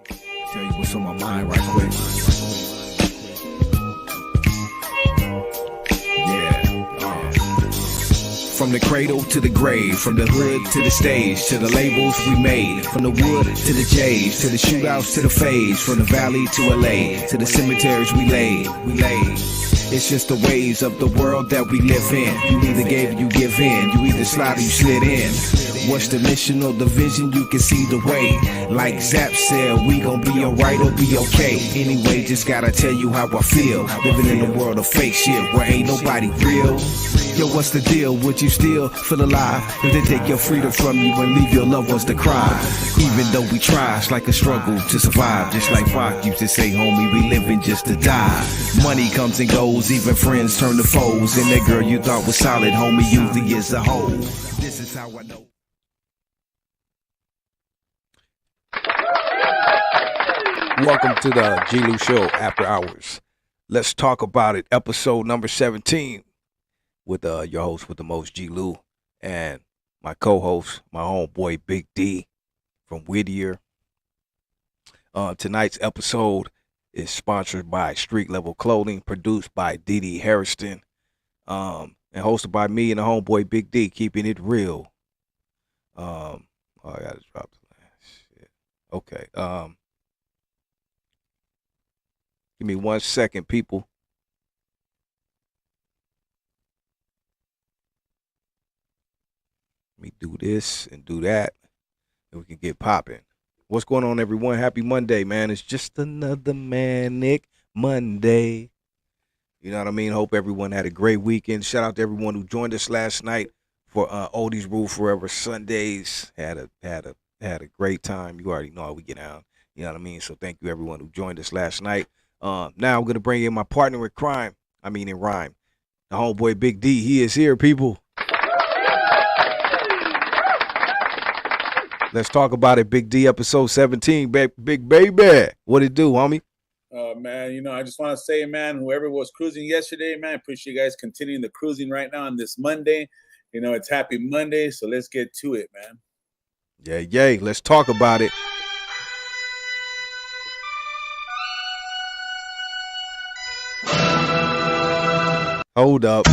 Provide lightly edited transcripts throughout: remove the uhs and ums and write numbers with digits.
Tell you what's on my mind right quick. From the cradle to the grave, from the hood to the stage, to the labels we made, from the wood to the J's, to the shootouts to the fades, from the valley to LA, to the cemeteries we laid. It's just the ways of the world that we live in. You either gave or you give in, you either slide or you slid in. What's the mission or the vision? You can see the way. Like Zap said, we gon' be alright or be okay. Anyway, just gotta tell you how I feel. Living in a world of fake shit where ain't nobody real. Yo, what's the deal? Would you still feel alive if they take your freedom from you and leave your loved ones to cry? Even though we try, it's like a struggle to survive. Just like Pac used to say, homie, we living just to die. Money comes and goes, even friends turn to foes. And that girl you thought was solid, homie, usually is a hoe. This is how I know. Welcome to the Gilu Show After Hours. Let's talk about it. Episode number 17 with your host with the most, G-Lew, and my co-host, my homeboy Big D from Whittier. Tonight's episode is sponsored by Street Level Clothing, produced by DD Hairston, and hosted by me and the homeboy Big D, keeping it real. I gotta drop shit. Okay. Give me 1 second, people. Let me do this and do that, and we can get popping. What's going on, everyone? Happy Monday, man. It's just another Manic Monday. You know what I mean? Hope everyone had a great weekend. Shout out to everyone who joined us last night for Oldies Rule Forever Sundays. Had a great time. You already know how we get down. You know what I mean? So thank you, everyone who joined us last night. Now I'm going to bring in my partner in crime. I mean in rhyme. The homeboy Big D. He is here, people. Let's talk about it, Big D, episode 17, big baby. What it do, homie? Man, I just want to say, man, whoever was cruising yesterday, man, appreciate you guys continuing the cruising right now on this Monday. It's Happy Monday, so let's get to it, man. Yay. Let's talk about it. Hold up.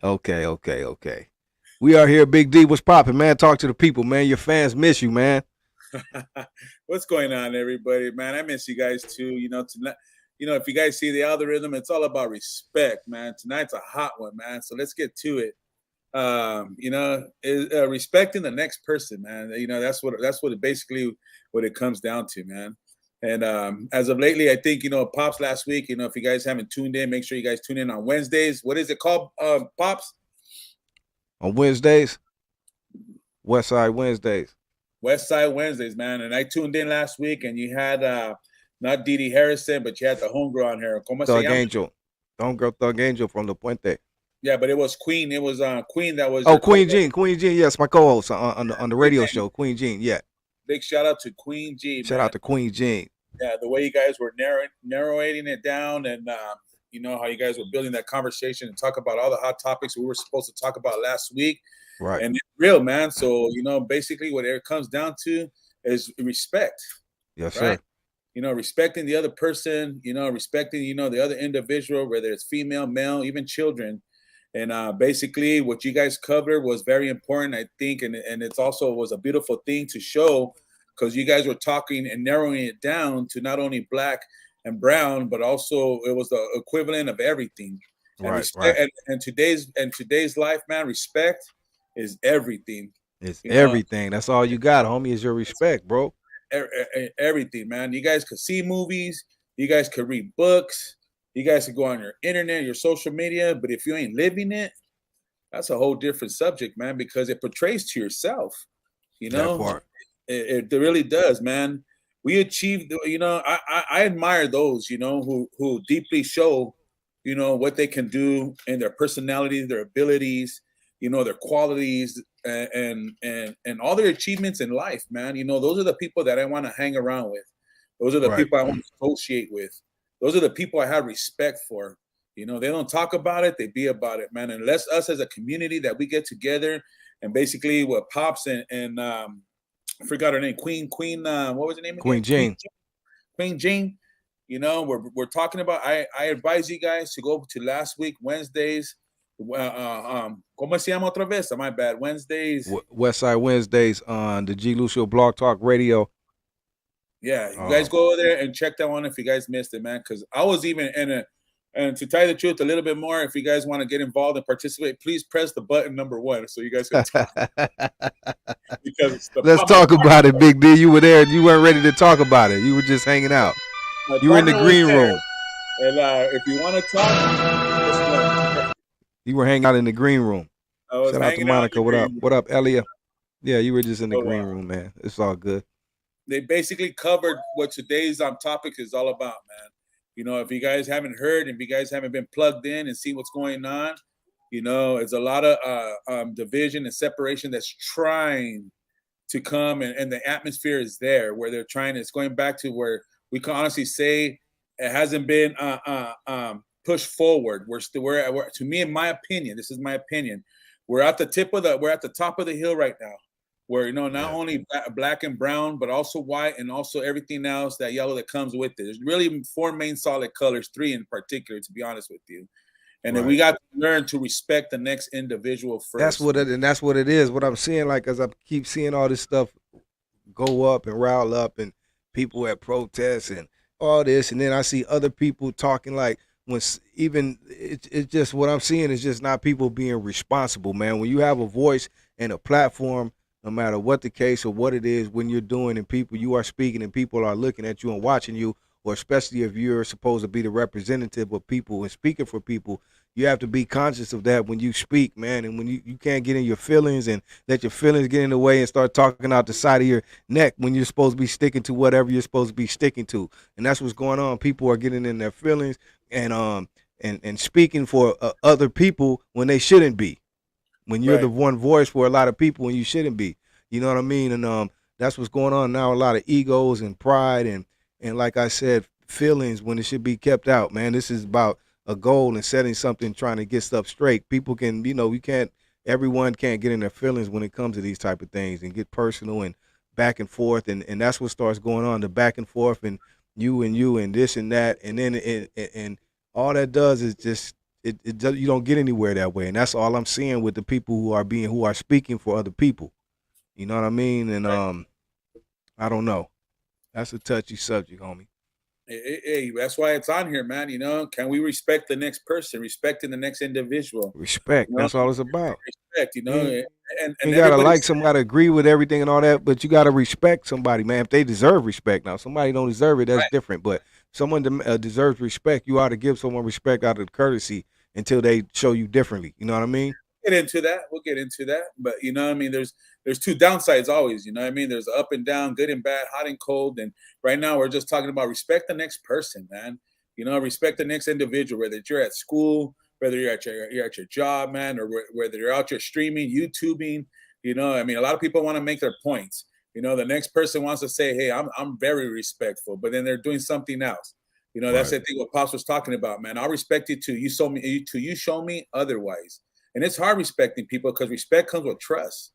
Okay. We are here, Big D. What's poppin', man? Talk to the people, man. Your fans miss you, man. What's going on, everybody? Man, I miss you guys too. Tonight, if you guys see the algorithm, it's all about respect, man. Tonight's a hot one, man. So let's get to it. Respecting the next person, man. That's what it comes down to, man. And as of lately, I think, Pops last week, if you guys haven't tuned in, make sure you guys tune in on Wednesdays. What is it called, Pops? On Wednesdays? West Side Wednesdays. West Side Wednesdays, man. And I tuned in last week, and you had not DD Hairston, but you had the homegirl on here. Thug Angel. The homegirl Thug Angel from the Puente. Yeah, but it was Queen. It was Queen that was. Oh, Queen Jean. Queen Jean, yes, my co-host on the radio show. Queen Jean, yeah. Big shout out to Queen G. Shout out to Queen Jean. Yeah, the way you guys were narrating it down, and how you guys were building that conversation and talk about all the hot topics we were supposed to talk about last week. Right. And it's real, man. So, basically what it comes down to is respect. Yes, right? sir. Respecting the other person, respecting, the other individual, whether it's female, male, even children. And basically what you guys covered was very important, I think. And it's also was a beautiful thing to show, because you guys were talking and narrowing it down to not only black and brown, but also it was the equivalent of everything. And right. And today's life, man, respect is everything. It's everything. That's all you got, homie, is your respect, bro. Everything, man. You guys could see movies. You guys could read books. You guys could go on your internet, your social media. But if you ain't living it, that's a whole different subject, man, because it portrays to yourself. That part. It really does, man. We achieved, I admire those, who deeply show, what they can do in their personalities, their abilities, their qualities, and all their achievements in life, man. Those are the people that I want to hang around with. Those are the people I want to associate with. Those are the people I have respect for. They don't talk about it, they be about it, man. Unless us as a community that we get together And basically what Pops and I forgot her name, Queen, what was her name again? Queen Jane. Queen Jane. You know, we're talking about. I advise you guys to go to last week Wednesdays. ¿Cómo se llama otra vez? My bad. Wednesdays. Westside Wednesdays on the G-Lew Show Blog Talk Radio. Yeah, you guys go over there and check that one if you guys missed it, man. Because I was even and to tell you the truth a little bit more, if you guys want to get involved and participate, please press the button number 1 so you guys can talk. Let's talk about it, Big D. You were there and you weren't ready to talk about it. You were just hanging out. You were in the green room. And if you want to talk, you were hanging out in the green room. Shout out to Monica. What up? What up, Elia? Yeah, you were just in the green room, man. It's all good. They basically covered what today's topic is all about, man. You know, if you guys haven't heard, if you guys haven't been plugged in and see what's going on, you know, it's a lot of division and separation that's trying to come, and the atmosphere is there where they're trying. It's going back to where we can honestly say it hasn't been pushed forward. We're to me, in my opinion, this is my opinion, we're at the top of the hill right now, where, you know, not only black and brown, but also white and also everything else, that yellow that comes with it. There's really 4 main solid colors, 3 in particular, to be honest with you. And then we got to learn to respect the next individual first. That's what it is. What I'm seeing, like, as I keep seeing all this stuff go up and rile up, and people at protests and all this, and then I see other people talking like, when even it's just what I'm seeing is just not people being responsible, man. When you have a voice and a platform, no matter what the case or what it is, when you're doing and you are speaking and people are looking at you and watching you, or especially if you're supposed to be the representative of people and speaking for people, you have to be conscious of that when you speak, man. And when you can't get in your feelings and let your feelings get in the way and start talking out the side of your neck when you're supposed to be sticking to whatever you're supposed to be sticking to. And that's what's going on. People are getting in their feelings and speaking for other people when they shouldn't be. When you're the one voice for a lot of people and you shouldn't be. You know what I mean? And that's what's going on now. A lot of egos and pride and like I said, feelings when it should be kept out, man. This is about a goal and setting something, trying to get stuff straight. People can, you know, everyone can't get in their feelings when it comes to these type of things and get personal and back and forth. And that's what starts going on, the back and forth and you and this and that. And then and all that does is just, you don't get anywhere that way. And that's all I'm seeing with the people who are speaking for other people. You know what I mean? And I don't know. That's a touchy subject, homie. Hey, that's why it's on here, man. You know, can we respect the next person, respecting the next individual? Respect. You know? That's all it's about. Respect, you know. And you gotta like somebody, agree with everything and all that, but you gotta respect somebody, man. If they deserve respect, now somebody don't deserve it, that's different. But someone deserves respect. You ought to give someone respect out of courtesy until they show you differently. You know what I mean? We'll get into that. But you know what I mean? There's 2 downsides always, you know what I mean? There's up and down, good and bad, hot and cold. And right now we're just talking about respect the next person, man. You know, respect the next individual, whether you're at school, whether you're at your job, man, or whether you're out there streaming, YouTubing. You know, I mean, a lot of people want to make their points. You know, the next person wants to say, hey, I'm very respectful, but then they're doing something else. You know, that's the thing what Pops was talking about, man. I'll respect you till you show me otherwise. And it's hard respecting people because respect comes with trust,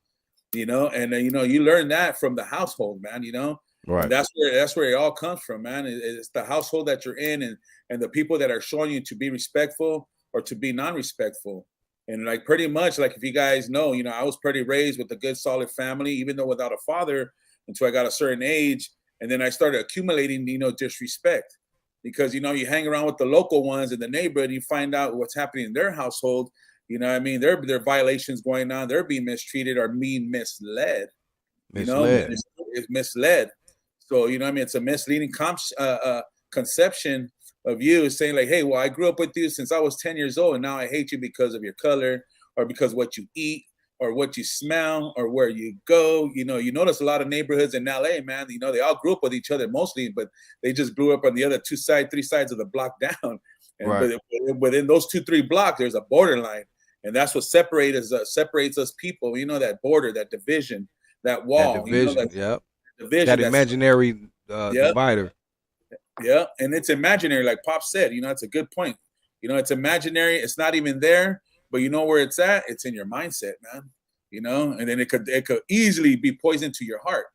you know, and you know, you learn that from the household, man, you know, right. And that's where it all comes from, man. It's the household that you're in and the people that are showing you to be respectful or to be non-respectful. And like pretty much like if you guys know, you know, I was pretty raised with a good solid family, even though without a father until I got a certain age. And then I started accumulating, you know, disrespect because, you know, you hang around with the local ones in the neighborhood and you find out what's happening in their household. You know what I mean? There are violations going on. They're being mistreated or being misled. You know, it's misled. So, you know what I mean? It's a misleading conception of you saying like, hey, well, I grew up with you since I was 10 years old and now I hate you because of your color or because of what you eat or what you smell or where you go. You know, you notice a lot of neighborhoods in LA, man, you know, they all grew up with each other mostly, but they just grew up on the other 3 sides of the block down. And right. But within those 2-3 blocks, there's a borderline. And that's what separates us people. You know, that border, that division, that wall. That division, you know, division, that imaginary divider. Yeah, and it's imaginary, like Pop said. You know, it's a good point. You know, it's imaginary. It's not even there. But you know where it's at? It's in your mindset, man. you know, and then it could easily be poison to your heart,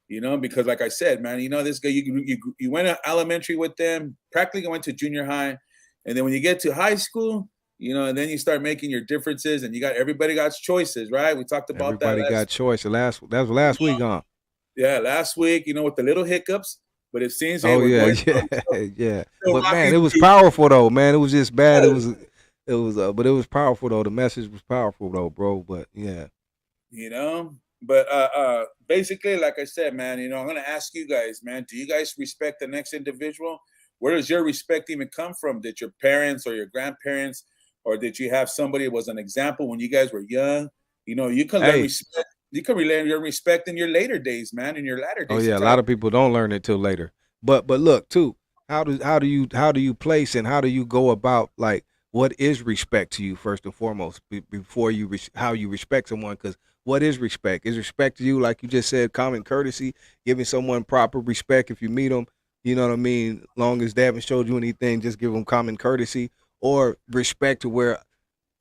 you know, because like I said, man, you know, this guy, you went to elementary with them, practically went to junior high, and then when you get to high school, you know, and then you start making your differences, and everybody got choices, right? We talked about that. Everybody got choice. That was last week, huh? Yeah, last week, you know, with the little hiccups, but it seems Oh we're yeah, going yeah. still But man, rocking. it was powerful though, man. It was just bad. But it was powerful though. The message was powerful though, bro. But yeah, you know. But basically, like I said, man, you know, I'm gonna ask you guys, man, do you guys respect the next individual? Where does your respect even come from? Did your parents or your grandparents, or did you have somebody that was an example when you guys were young? You know, you can learn respect. You can learn your respect in your later days, man. In your latter days. Oh yeah, a lot of people don't learn it till later. But look too, how do you place and how do you go about, like, what is respect to you first and foremost before you how you respect someone? Because what is respect? Is respect to you, like you just said, common courtesy, giving someone proper respect if you meet them? You know what I mean? Long as they haven't showed you anything, just give them common courtesy, or respect to where,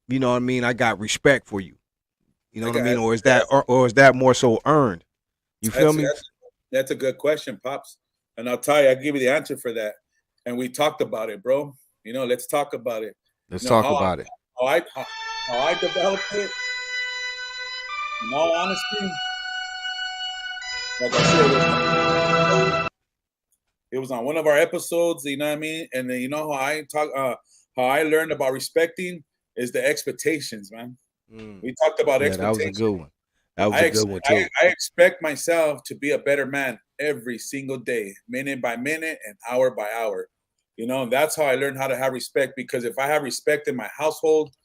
you know what I mean, I got respect for you. You know what I mean? Or is that more so earned? You feel me? That's a good question, Pops. And I'll tell you, I'll give you the answer for that. And we talked about it, bro. You know, let's talk about it. Let's talk about it. How I developed it, in all honesty, like I said, it was on one of our episodes, you know what I mean? And then you know how I learned about respecting is the expectations, man. We talked about expectations. That was a good one. That was a good one too. I expect myself to be a better man every single day, minute by minute and hour by hour. You know, that's how I learned how to have respect, because if I have respect in my household,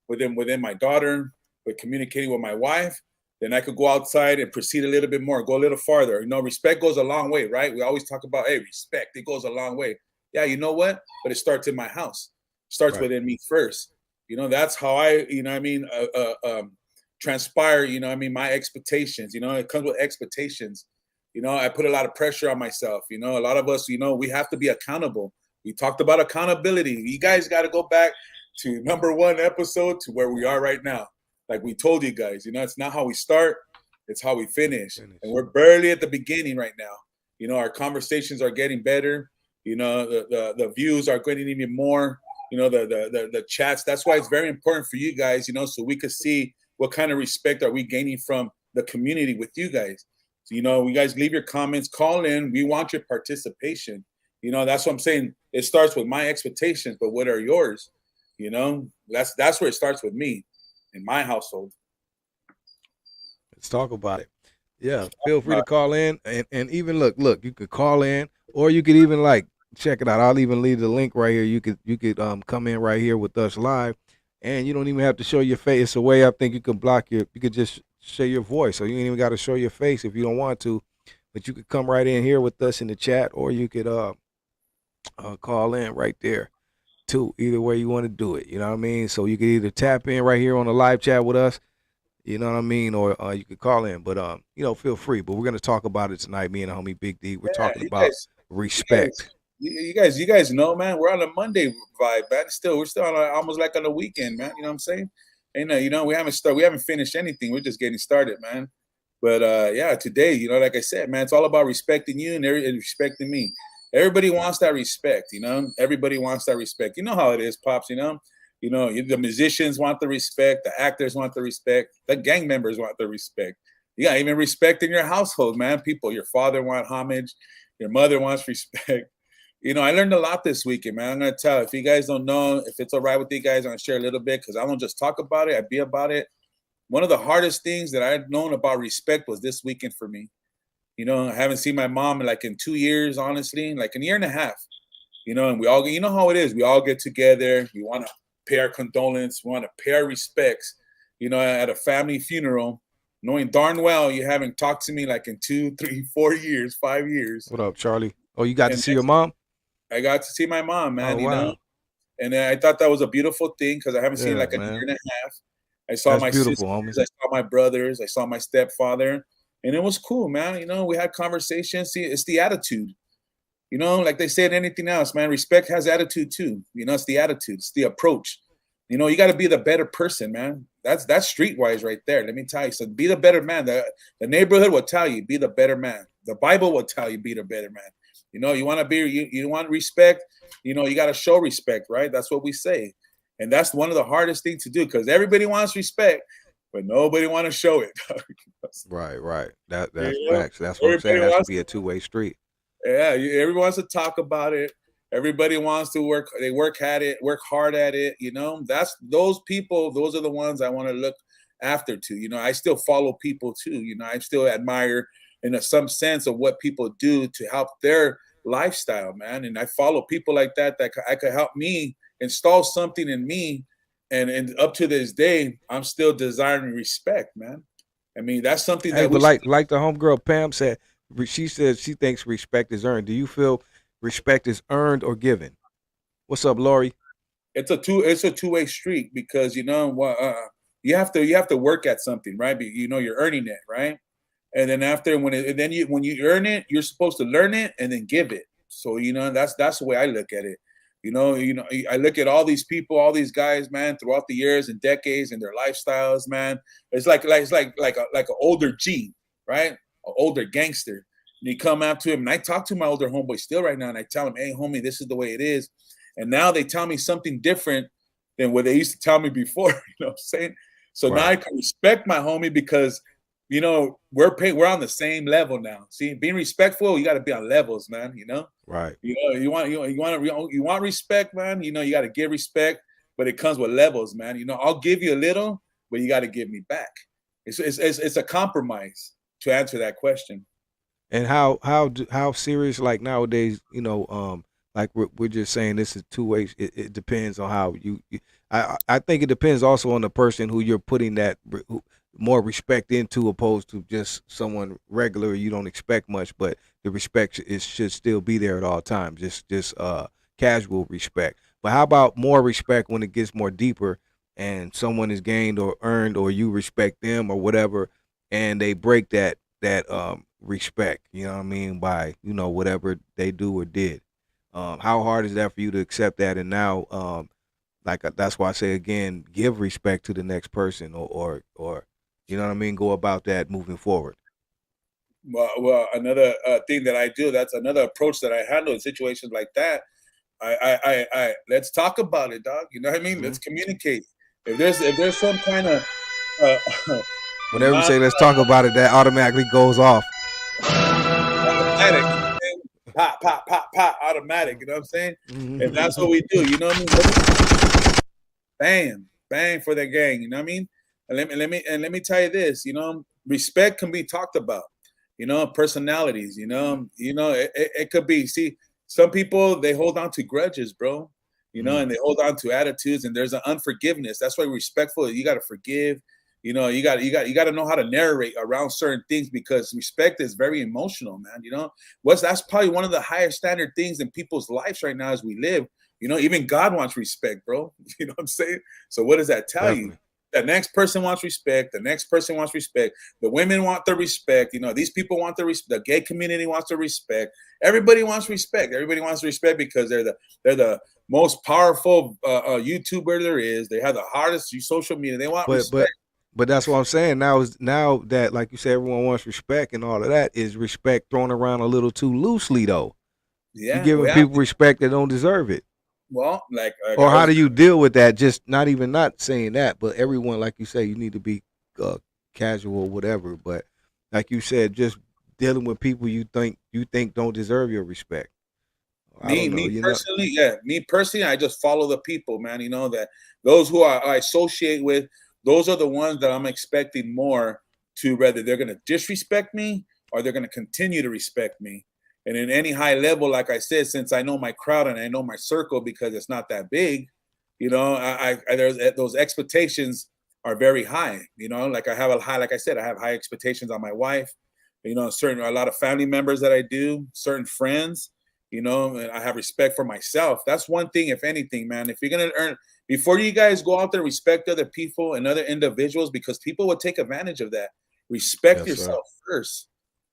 within my daughter, with communicating with my wife, then I could go outside and proceed a little bit more, go a little farther. You know, respect goes a long way, right? We always talk about, hey, respect, it goes a long way. Yeah, you know what? But it starts in my house. It starts within me first. You know, that's how I, you know what I mean, transpire, you know what I mean, my expectations. You know, it comes with expectations. You know, I put a lot of pressure on myself. You know, a lot of us, you know, we have to be accountable. We talked about accountability. You guys got to go back to #1 episode to where we are right now. Like we told you guys, you know, it's not how we start, it's how we finish. And we're barely at the beginning right now. You know, our conversations are getting better. You know, the views are getting even more. You know, the chats. That's why it's very important for you guys, you know, so we could see what kind of respect are we gaining from the community with you guys. So, you know, you guys leave your comments, call in. We want your participation. You know, that's what I'm saying. It starts with my expectations, but what are yours? You know, that's where it starts with me in my household. Let's talk about it. Yeah, feel free to call in, and even look, you could call in, or you could even, like, check it out. I'll even leave the link right here. You could come in right here with us live, and you don't even have to show your face. It's a way I think you can you could just share your voice, so you ain't even got to show your face if you don't want to, but you could come right in here with us in the chat, or you could call in right there too. Either way you want to do it, you know what I mean? So you could either tap in right here on the live chat with us, you know what I mean, or you could call in, but you know, feel free. But we're gonna talk about it tonight, me and the homie Big D. We're talking about respect. You guys know, man, we're on a Monday vibe, man. We're still on almost like on a weekend, man. You know what I'm saying? And you know, we haven't finished anything. We're just getting started, man. But yeah, today, you know, like I said, man, it's all about respecting you and respecting me. Everybody wants that respect, you know. Everybody wants that respect. You know how it is, Pops. You know, the musicians want the respect, the actors want the respect, the gang members want the respect. You got even respect in your household, man. People, your father wants homage, your mother wants respect. You know, I learned a lot this weekend, man. I'm gonna tell. If you guys don't know, if it's all right with you guys, I'm gonna share a little bit because I don't just talk about it; I be about it. One of the hardest things that I've known about respect was this weekend for me. You know, I haven't seen my mom in 2 years, honestly, like a year and a half. You know, and we all, you know how it is. We all get together. We want to pay our condolence. We want to pay our respects. You know, at a family funeral, knowing darn well you haven't talked to me in 2, 3, 4 years, 5 years. What up, Charlie? Oh, you got to see your mom? I got to see my mom, man. Oh, you wow. know, and I thought that was a beautiful thing because I haven't seen a year and a half. I saw my sisters, homie. I saw my brothers, I saw my stepfather, and it was cool, man. You know, we had conversations. See, it's the attitude. You know, like they said, anything else, man. Respect has attitude too. You know, it's the attitude, it's the approach. You know, you got to be the better person, man. That's streetwise right there. Let me tell you. So be the better man. The neighborhood will tell you, be the better man. The Bible will tell you, be the better man. You know, you want to be, you want respect. You know, you got to show respect, right? That's what we say, and that's one of the hardest things to do because everybody wants respect, but nobody want to show it. Right. That's You know? facts. That's what I'm saying. Everybody That should wants be a two-way street. Yeah, everyone wants to talk about it. Everybody wants to work. They work at it, work hard at it. You know, that's those people. Those are the ones I want to look after too. You know, I still follow people too. You know, I still admire in some sense of what people do to help their lifestyle, man. And I follow people like that I could help me install something in me. And up to this day, I'm still desiring respect, man. I mean, that's something Hey, that we but like the homegirl Pam said, she said she thinks respect is earned. Do you feel respect is earned or given? What's up, Lori? it's a two-way street because you know what you have to work at something, right? But, you know, you're earning it, right? And then after when you earn it, you're supposed to learn it and then give it. So you know that's the way I look at it. You know, I look at all these people, all these guys, man, throughout the years and decades and their lifestyles, man. It's like an older G, right? An older gangster. And you come out to him, and I talk to my older homeboy still right now, and I tell him, "Hey, homie, this is the way it is." And now they tell me something different than what they used to tell me before. You know what I'm saying? So now I can respect my homie because you know we're on the same level now. See, being respectful, you got to be on levels, man. You know, Right. you know, you want respect, man. You know, you got to give respect, but it comes with levels, man. You know, I'll give you a little, but you got to give me back. It's a compromise to answer that question. And how serious, like nowadays, you know, like we're just saying this is two ways. It depends on how I think it depends also on the person who you're putting that more respect into, opposed to just someone regular you don't expect much, but the respect should still be there at all times. Just casual respect. But how about more respect when it gets more deeper and someone is gained or earned, or you respect them or whatever, and they break that respect, you know what I mean, by, you know, whatever they do or did. How hard is that for you to accept that? And now, that's why I say again, give respect to the next person, or you know what I mean, go about that moving forward. Well, another thing that I do, that's another approach that I handle in situations like that. I let's talk about it, dog. You know what I mean? Hmm. Let's communicate. If there's some kind of uh, Whenever you non say let's talk about it, that automatically goes off. automatic, pop, pop, pop, pop, automatic. You know what I'm saying? And that's what Mhm. we do. You know what I mean? Bam, bang for the gang. You know what I mean? And let me tell you this. You know, respect can be talked about. You know, personalities. It could be. See, some people they hold on to grudges, bro. You know, and they hold on to attitudes, and there's an unforgiveness. That's why respectful. You got to forgive. You know, you got to know how to narrate around certain things because respect is very emotional, man. You know, that's probably one of the higher standard things in people's lives right now as we live. You know, even God wants respect, bro. You know what I'm saying? So what does that tell you? Definitely. The next person wants respect. The next person wants respect. The women want the respect. You know, these people want the respect. The gay community wants the respect. Everybody wants respect. Everybody wants respect because they're the most powerful YouTuber there is. They have the hardest social media. They want But respect. but but that's what I'm saying. Now that, like you said, everyone wants respect and all of that, is respect thrown around a little too loosely though. You're Yeah, giving people respect that don't deserve it. well, like Or I how was do you deal with that? Just not saying that, but everyone, like you say, you need to be casual, whatever. But like you said, just dealing with people you think don't deserve your respect. I Me, don't know. me personally, yeah, me personally, I just follow the people, man. You know that those who I associate with, those are the ones that I'm expecting more to whether they're going to disrespect me or they're going to continue to respect me. And in any high level, like I said, since I know my crowd and I know my circle because it's not that big, you know, there's those expectations are very high. You know, like I have a high, like I said, I have high expectations on my wife. You know, a lot of family members that I do, certain friends. You know, and I have respect for myself. That's one thing, if anything, man. If you're gonna earn, before you guys go out there, respect other people and other individuals because people will take advantage of that. Respect Yes, sir. yourself first.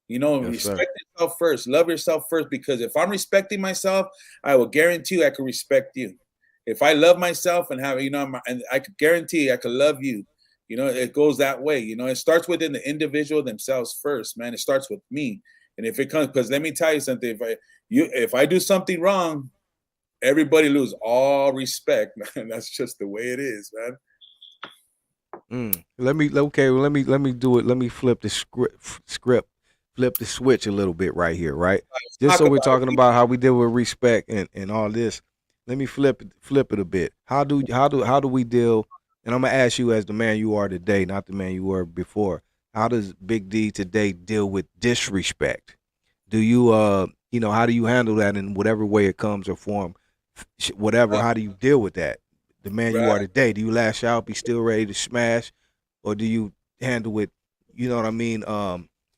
You know, Yes, sir. respect yourself first. Love yourself first because if I'm respecting myself, I will guarantee you I can respect you. If I love myself and have, and I could guarantee I could love you. It goes that way. It starts within the individual themselves first, man. It starts with me. And if it comes, because let me tell you something, if I do something wrong, everybody lose all respect, man. That's just the way it is, man. Let me do it. Let me flip the flip the switch a little bit right here, right? Just so we're talking about how we deal with respect and all this. Let me flip it a bit. How do we deal? And I'm gonna ask you, as the man you are today, not the man you were before. How does Big D today deal with disrespect? Do you how do you handle that in whatever way it comes or form, whatever? How do you deal with that? The man you are today, do you lash out, be still ready to smash, or do you handle it, you know what I mean,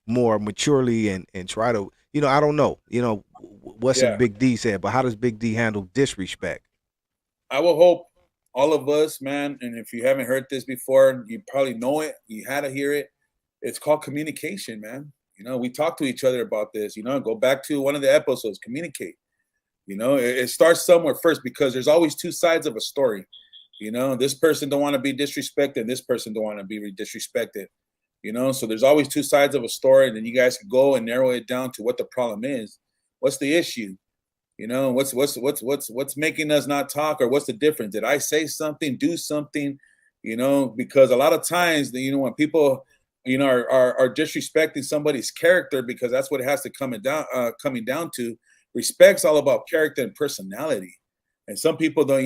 more maturely and try to, I don't know, what's in Big D said, but how does Big D handle disrespect? I will hope all of us, man, and if you haven't heard this before, you probably know it, you had to hear it. It's called communication, man. We talk to each other about this, go back to one of the episodes, communicate. It starts somewhere first, because there's always two sides of a story. This person don't want to be disrespected, and this person don't want to be disrespected. So there's always two sides of a story, and then you guys can go and narrow it down to what the problem is. What's the issue? What's making us not talk, or what's the difference? Did I say something, do something? Because a lot of times, when people, are disrespecting somebody's character, because that's what it has to coming down to. Respect's all about character and personality. And some people don't,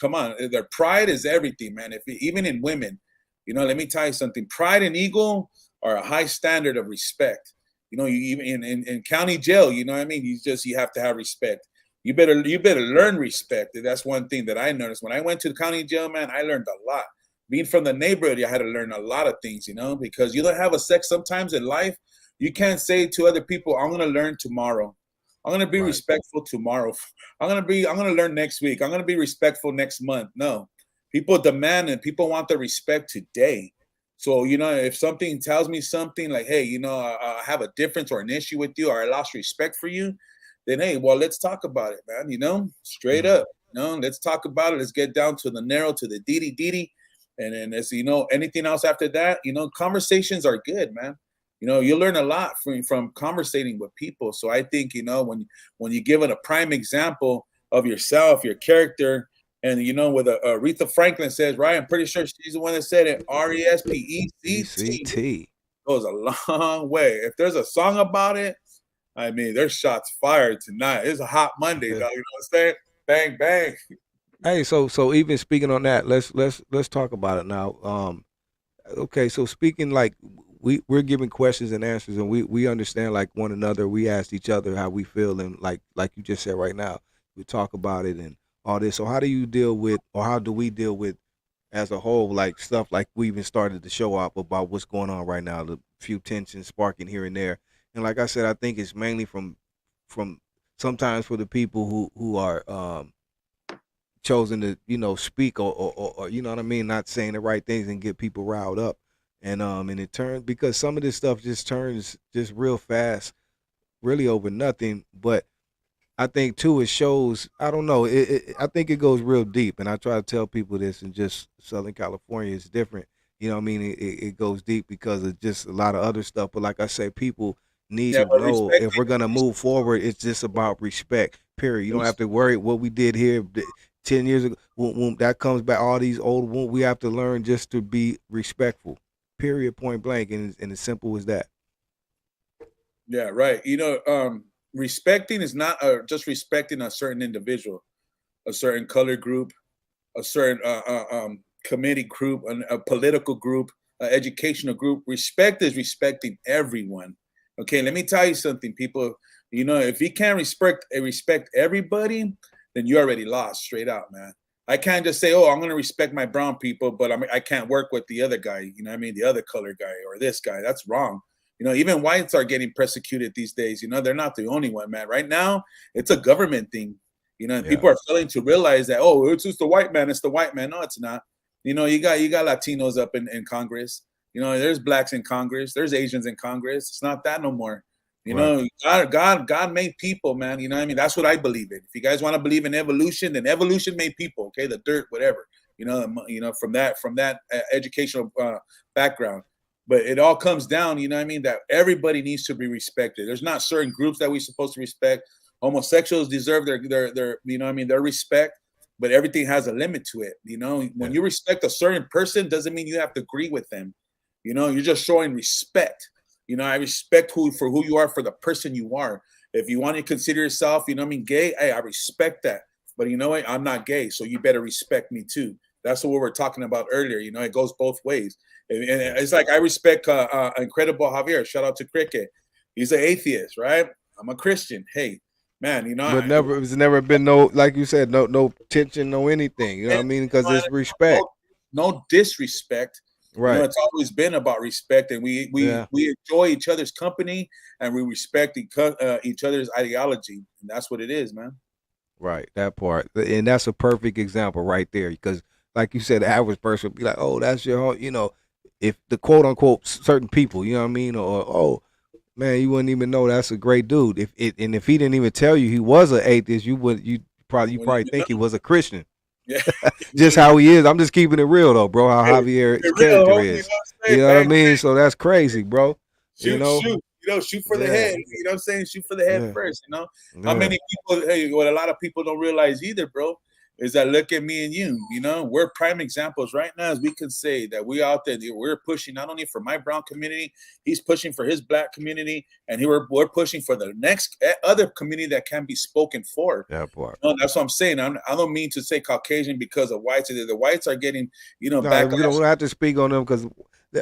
come on, their pride is everything, man. Even in women, let me tell you something. Pride and ego are a high standard of respect. You even in county jail, you know what I mean? You have to have respect. You better learn respect. That's one thing that I noticed. When I went to the county jail, man, I learned a lot. Being from the neighborhood, I had to learn a lot of things, because you don't have a sex sometimes in life. You can't say to other people, I'm going to learn tomorrow. I'm going to be respectful tomorrow. I'm going to learn next week. I'm going to be respectful next month. No, people demand and people want the respect today. So, if something tells me something like, hey, I have a difference or an issue with you, or I lost respect for you, then, hey, well, let's talk about it, man, straight up, let's talk about it. Let's get down to the narrow, to the DD. And then as anything else after that, conversations are good, man. You learn a lot from conversating with people. So I think, when you give it a prime example of yourself, your character, and, with Aretha Franklin says, right, I'm pretty sure she's the one that said it, RESPECT goes a long way. If there's a song about it, I mean, there's shots fired tonight. It's a hot Monday, dog. You know what I'm saying? Bang, bang. Hey, so even speaking on that, let's talk about it now. Okay, so speaking, like, we're giving questions and answers, and we understand, like, one another. We ask each other how we feel, and like you just said right now, we talk about it and all this. So how do you deal with, or how do we deal with, as a whole, like, stuff like we even started to show up about what's going on right now, the few tensions sparking here and there, and like I said, I think it's mainly from sometimes for the people who are chosen to speak or you know what I mean, not saying the right things and get people riled up, and it turns, because some of this stuff just turns just real fast, really over nothing. But I think too, it shows, I don't know, I think it goes real deep, and I try to tell people this, and just Southern California is different, you know what I mean, it goes deep because of just a lot of other stuff. But like I say, people need to know, if we're gonna move forward, it's just about respect, period. You don't have to worry what we did here 10 years ago. When that comes back, all these old, we have to learn just to be respectful, period, point blank, and as simple as that. Yeah, right. Respecting is not just respecting a certain individual, a certain color group, a certain committee group, a political group, an educational group. Respect is respecting everyone. Okay, let me tell you something, people. If you can't respect everybody, then you already lost, straight out, man. I can't just say, oh, I'm going to respect my brown people, but I can't work with the other guy, you know what I mean, the other color guy or this guy. That's wrong. Even whites are getting persecuted these days. They're not the only one, man. Right now, it's a government thing. And people are failing to realize that, oh, it's just the white man. It's the white man. No, it's not. You got Latinos up in Congress. There's blacks in Congress. There's Asians in Congress. It's not that no more. You Right. know, God made people, man. You know what I mean? That's what I believe in. If you guys want to believe in evolution, then evolution made people. Okay, the dirt, whatever. From that educational background. But it all comes down, you know what I mean, that everybody needs to be respected. There's not certain groups that we're supposed to respect. Homosexuals deserve their you know what I mean, their respect, but everything has a limit to it. You know, when you respect a certain person, doesn't mean you have to agree with them. You know, you're just showing respect. You know, I respect who you are for the person you are. If you want to consider yourself, you know what I mean, gay, hey, I respect that. But you know what? I'm not gay, so you better respect me too. That's what we were talking about earlier. You know, it goes both ways. And it's like I respect Incredible Javier. Shout out to Cricket. He's an atheist, right? I'm a Christian. Hey, man, you know, But it's never been no, like you said, no tension, no anything. You know what I mean? Because it's respect. No disrespect. Right. You know, it's always been about respect, and we enjoy each other's company, and we respect each other's ideology, and that's what it is, man. Right, that part, and that's a perfect example right there. Because, like you said, the average person would be like, "Oh, that's your," you know, if the quote unquote certain people, you know what I mean, or "Oh, man, you wouldn't even know that's a great dude." If he didn't even tell you he was an atheist, you probably think he was a Christian. Yeah, just how he is. I'm just keeping it real though, bro. How Javier's character is. You know what I mean? So that's crazy, bro. Shoot for the head. You know what I'm saying? Shoot for the head first. You know how many people? Hey, what a lot of people don't realize either, bro, is that look at me and you. You know, we're prime examples right now, as we can say that we out there. We're pushing not only for my brown community, he's pushing for his black community, and we're pushing for the next other community that can be spoken for. That part. You know, that's what I'm saying. I don't mean to say Caucasian because of whites. The whites are getting, back. We don't have to speak on them because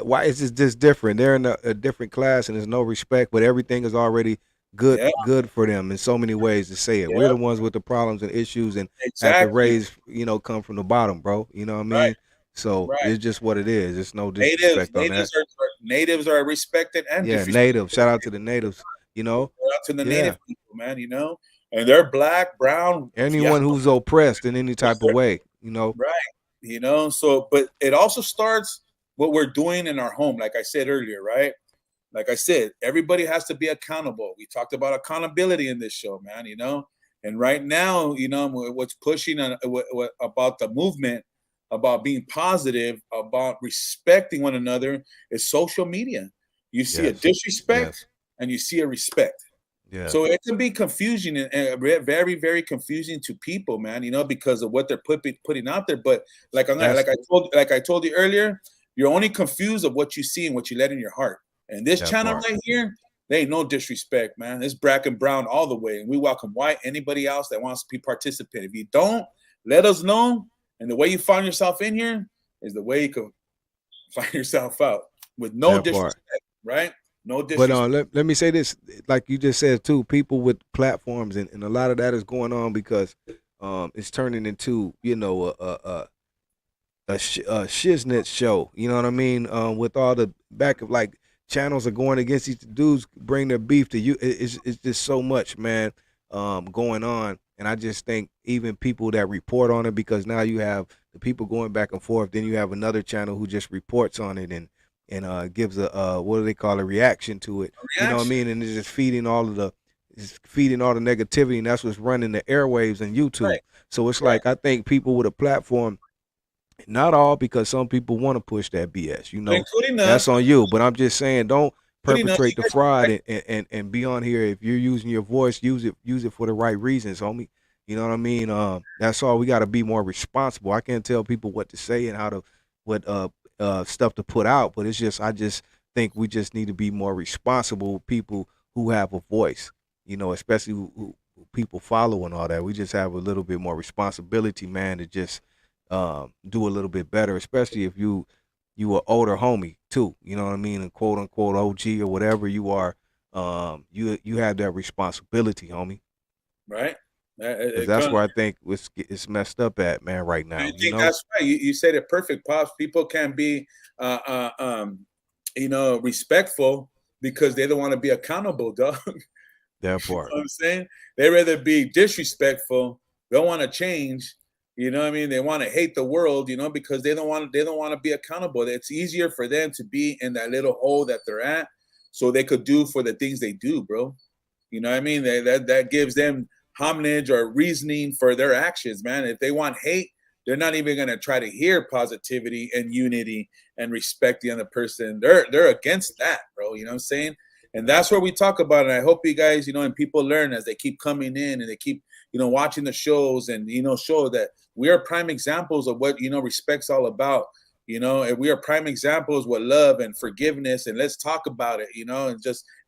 whites is just different. They're in a different class, and there's no respect. But everything is already good for them in so many ways to say it. We're the ones with the problems and issues, and have to raise, come from the bottom, bro. You know what I mean? Right. So it's just what it is. It's no disrespect on that. Natives are respected and natives. Shout out to the natives. You know, shout out to the native people, man. You know, and they're black, brown, anyone who's oppressed in any type of way. You know, right? You know, so but it also starts what we're doing in our home, like I said earlier, right? Like I said, everybody has to be accountable. We talked about accountability in this show, man, you know? And right now, you know, what's pushing about the movement, about being positive, about respecting one another is social media. You see a disrespect and you see a respect. Yeah. So it can be confusing and very, very confusing to people, man, you know, because of what they're putting out there. But like I told you earlier, you're only confused of what you see and what you let in your heart. And this channel right here, they ain't no disrespect, man. It's black and brown all the way. And we welcome white, anybody else that wants to be participant. If you don't, let us know. And the way you find yourself in here is the way you can find yourself out with no disrespect, right? No disrespect. But let me say this, like you just said too, people with platforms, and a lot of that is going on because it's turning into, a shiznit show. You know what I mean? With all the back of like channels are going against these dudes, bring their beef to you. It's just so much, man, going on. And I just think even people that report on it, because now you have the people going back and forth, then you have another channel who just reports on it and gives a what do they call a reaction to it? You know what I mean? And it's just feeding all the negativity, and that's what's running the airwaves and YouTube. Right. So it's like I think people with a platform, not all, because some people want to push that BS. You know, that's on you. But I'm just saying, don't perpetrate the fraud and be on here. If you're using your voice, use it for the right reasons, homie. You know what I mean? That's all. We got to be more responsible. I can't tell people what to say and how to what stuff to put out, but it's just I just think we just need to be more responsible people who have a voice. You know, especially who people follow and all that. We just have a little bit more responsibility, man, to just do a little bit better, especially if you an older homie too, you know what I mean, and quote unquote OG or whatever you are, you have that responsibility, homie. Right. That's where I think it's messed up at, man, right now. I think that's right. You said it perfect, Pops. People can be, respectful because they don't want to be accountable, dog. That part. You know what I'm saying? They rather be disrespectful, don't want to change. You know what I mean? They want to hate the world, because they don't want to be accountable. It's easier for them to be in that little hole that they're at so they could do for the things they do, bro. You know what I mean? That gives them homage or reasoning for their actions, man. If they want hate, they're not even gonna try to hear positivity and unity and respect the other person. They're against that, bro. You know what I'm saying? And that's where we talk about it. I hope you guys, and people learn as they keep coming in and they keep, watching the shows and, show that we are prime examples of what, respect's all about, and we are prime examples with love and forgiveness, and let's talk about it,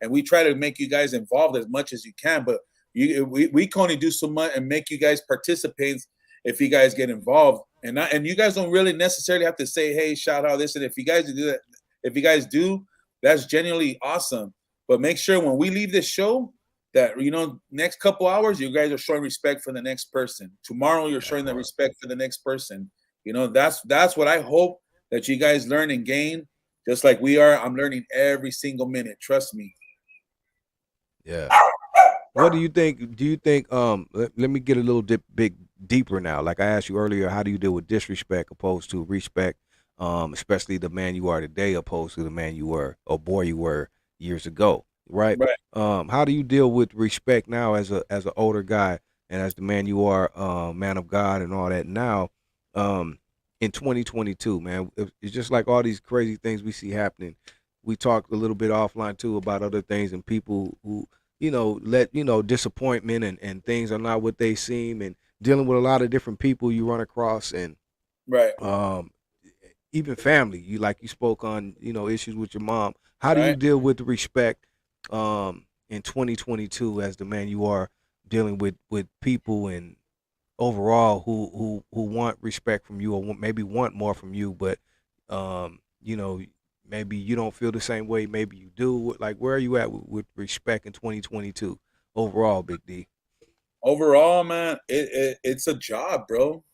and we try to make you guys involved as much as you can, but we can only do so much and make you guys participants if you guys get involved. And you guys don't really necessarily have to say, hey, shout out this. And if you guys do that, if you guys do, that's genuinely awesome. But make sure when we leave this show that, next couple hours, you guys are showing respect for the next person. Tomorrow, you're showing the respect for the next person. That's what I hope that you guys learn and gain, just like we are. I'm learning every single minute. Trust me. Yeah. What do you think? Do you think, let me get a little bit deeper now. Like I asked you earlier, how do you deal with disrespect opposed to respect, especially the man you are today opposed to the man you were or boy you were years ago, right? How do you deal with respect now as an older guy and as the man you are, man of God and all that now, in 2022, man? It's just like all these crazy things we see happening. We talked a little bit offline too about other things and people who, let, disappointment and things are not what they seem, and dealing with a lot of different people you run across, and even family. You spoke on, issues with your mom. How do you deal with the respect in 2022 as the man you are, dealing with people and overall who want respect from you or maybe want more from you, but maybe you don't feel the same way, maybe you do. Like, where are you at with respect in 2022 overall, Big D? Overall, man, it's a job, bro.